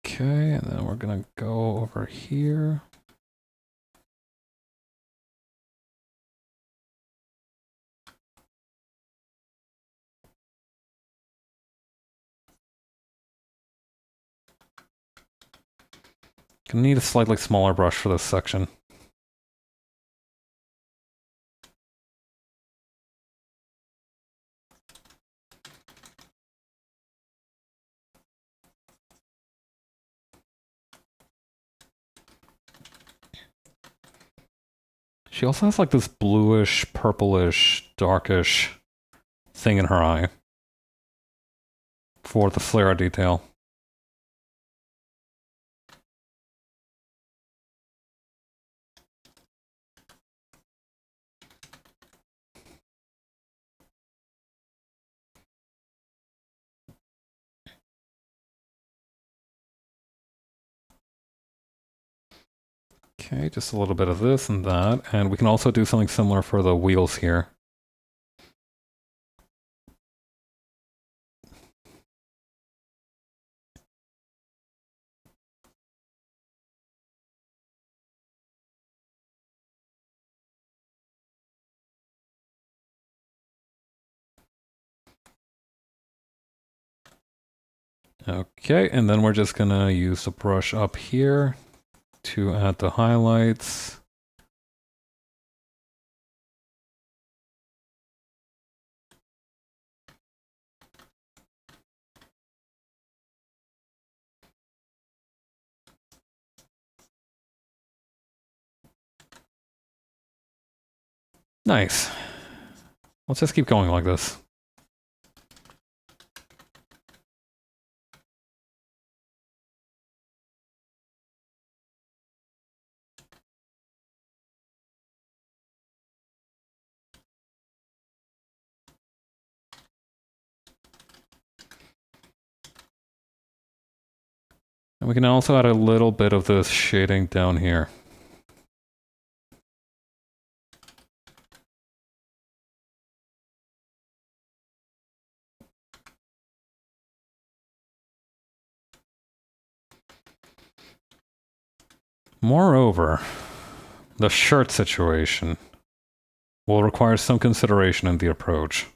Okay, and then we're gonna go over here. Gonna need a slightly smaller brush for this section. She also has like this bluish, purplish, darkish thing in her eye for the flare detail. Okay, just a little bit of this and that, and we can also do something similar for the wheels here. Okay, and then we're just gonna use the brush up here to add the highlights. Nice. Let's just keep going like this. And we can also add a little bit of this shading down here. Moreover, the shirt situation will require some consideration in the approach.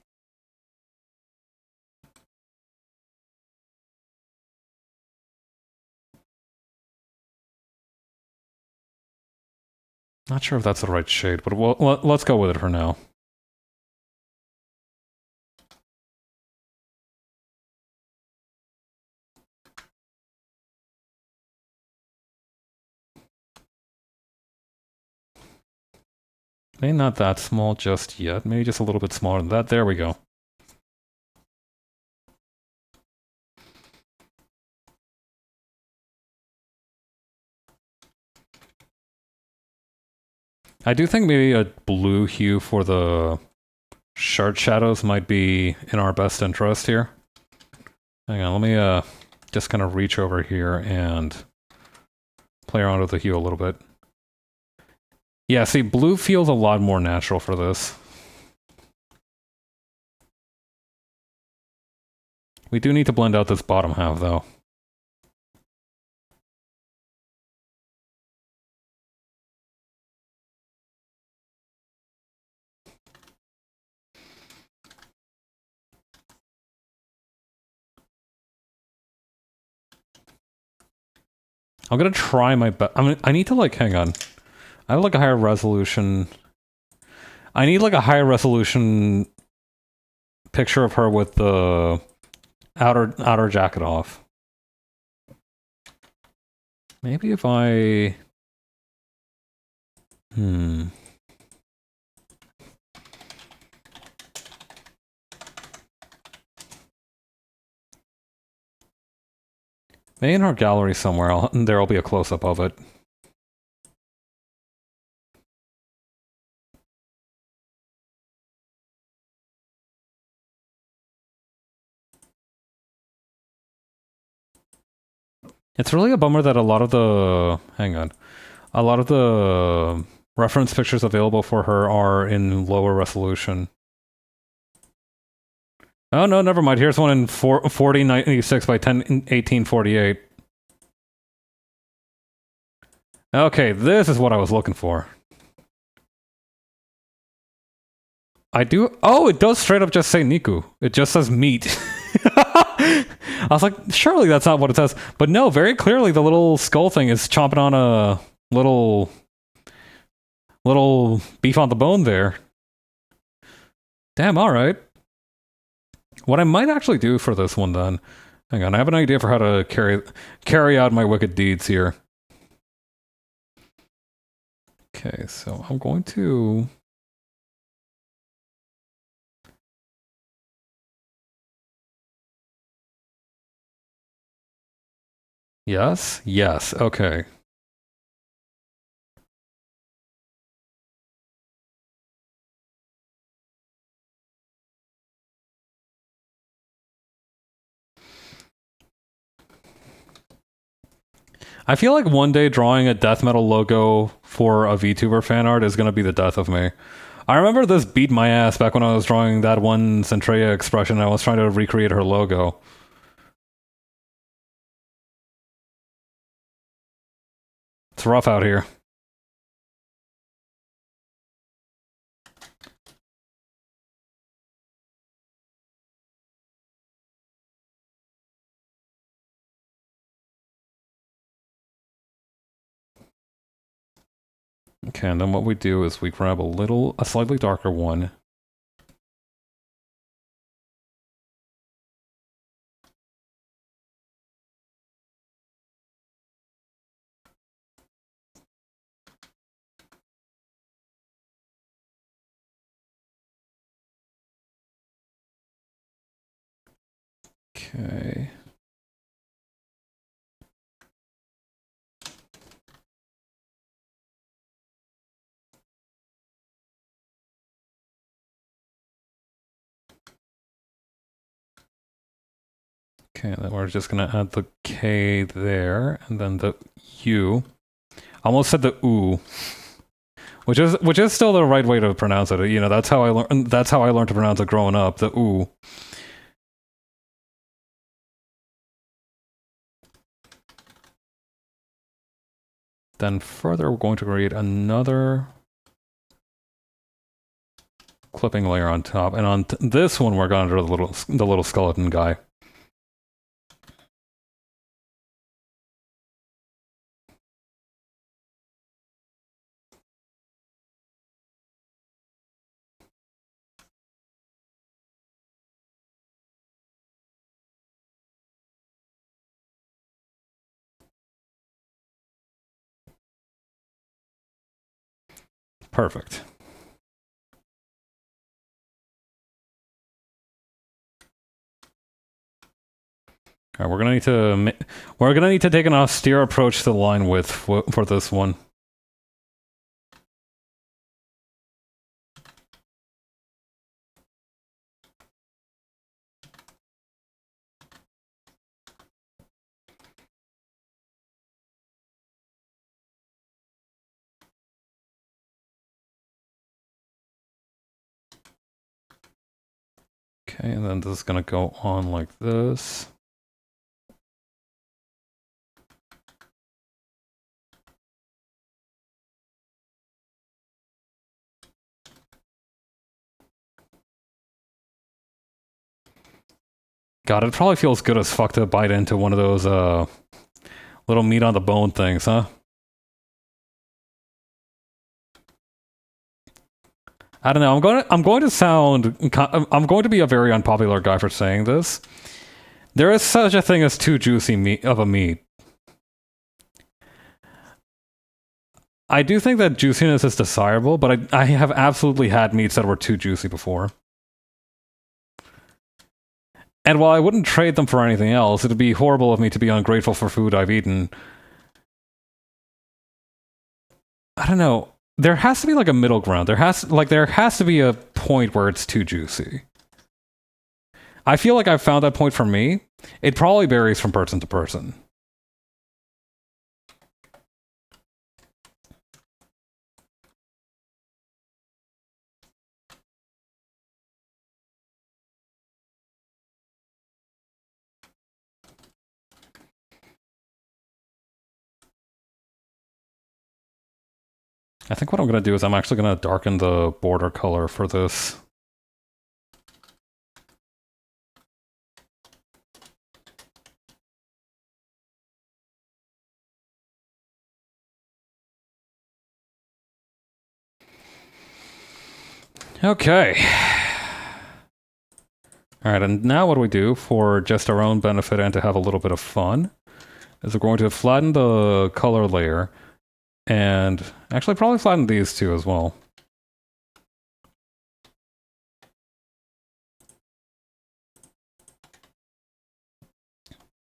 Not sure if that's the right shade, but let's go with it for now. Maybe not that small just yet. Maybe just a little bit smaller than that. There we go. I do think maybe a blue hue for the shirt shadows might be in our best interest here. Hang on, let me just kind of reach over here and play around with the hue a little bit. Yeah, see, blue feels a lot more natural for this. We do need to blend out this bottom half, though. I'm gonna try my best. I need to, like, hang on. I have, like, a higher resolution. I need, like, a higher resolution picture of her with the outer jacket off. Maybe if I... Maybe in our gallery somewhere, there'll be a close-up of it. It's really a bummer that a lot of the... Hang on. A lot of the reference pictures available for her are in lower resolution. Oh, no, never mind. Here's one in 4096 by 1848. Okay, this is what I was looking for. I do... Oh, it does straight up just say Niku. It just says meat. I was like, surely that's not what it says. But no, very clearly the little skull thing is chomping on a little beef on the bone there. Damn, alright. What I might actually do for this one then... Hang on, I have an idea for how to carry out my wicked deeds here. Okay, so I'm going to... Yes? Yes, okay. I feel like one day drawing a death metal logo for a VTuber fan art is going to be the death of me. I remember this beat my ass back when I was drawing that one Centrea expression and I was trying to recreate her logo. It's rough out here. Okay, and then what we do is we grab a slightly darker one. Okay. Okay, then we're just gonna add the K there, and then the U. I almost said the U, which is still the right way to pronounce it. You know, that's how I learned. That's how I learned to pronounce it growing up. The U. Then further, we're going to create another clipping layer on top, and on this one, we're going to do the little skeleton guy. Perfect. All right, we're gonna need to take an austere approach to the line width for this one. Okay, and then this is gonna go on like this. God, it probably feels good as fuck to bite into one of those little meat on the bone things, huh? I don't know. I'm going to be a very unpopular guy for saying this. There is such a thing as too juicy meat of a meat. I do think that juiciness is desirable, but I have absolutely had meats that were too juicy before. And while I wouldn't trade them for anything else, it'd be horrible of me to be ungrateful for food I've eaten. I don't know. There has to be like a middle ground. There has to be a point where it's too juicy. I feel like I've found that point for me. It probably varies from person to person. I think what I'm going to do is I'm actually going to darken the border color for this. Okay. Alright, and now what do we do for just our own benefit and to have a little bit of fun? Is we're going to flatten the color layer and actually probably flatten these two as well.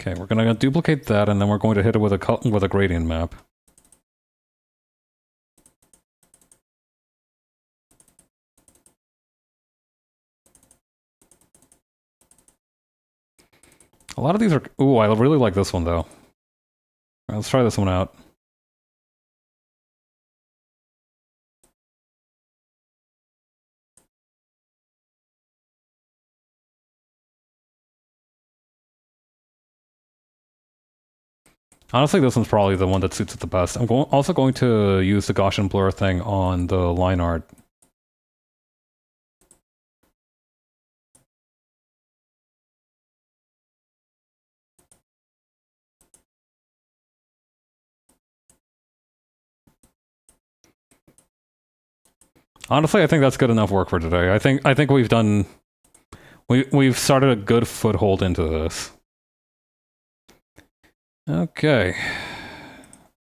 Okay, we're going to duplicate that and then we're going to hit it with a gradient map. A lot of these are... Ooh, I really like this one, though. All right, let's try this one out. Honestly, this one's probably the one that suits it the best. I'm also going to use the Gaussian blur thing on the line art. Honestly, I think that's good enough work for today. I think we've done... We've started a good foothold into this. Okay.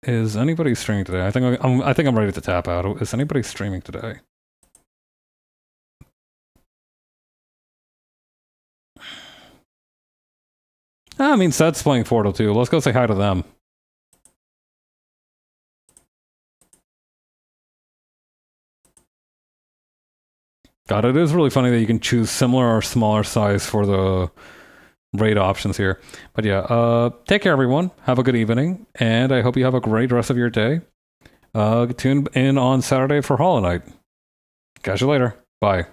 Is anybody streaming today? I think I'm ready to tap out. Is anybody streaming today? I mean, Seth's playing Portal 2. Let's go say hi to them. God, it is really funny that you can choose similar or smaller size for the raid options here. But yeah, take care, everyone. Have a good evening, and I hope you have a great rest of your day. Tune in on Saturday for Hollow Knight. Catch you later. Bye.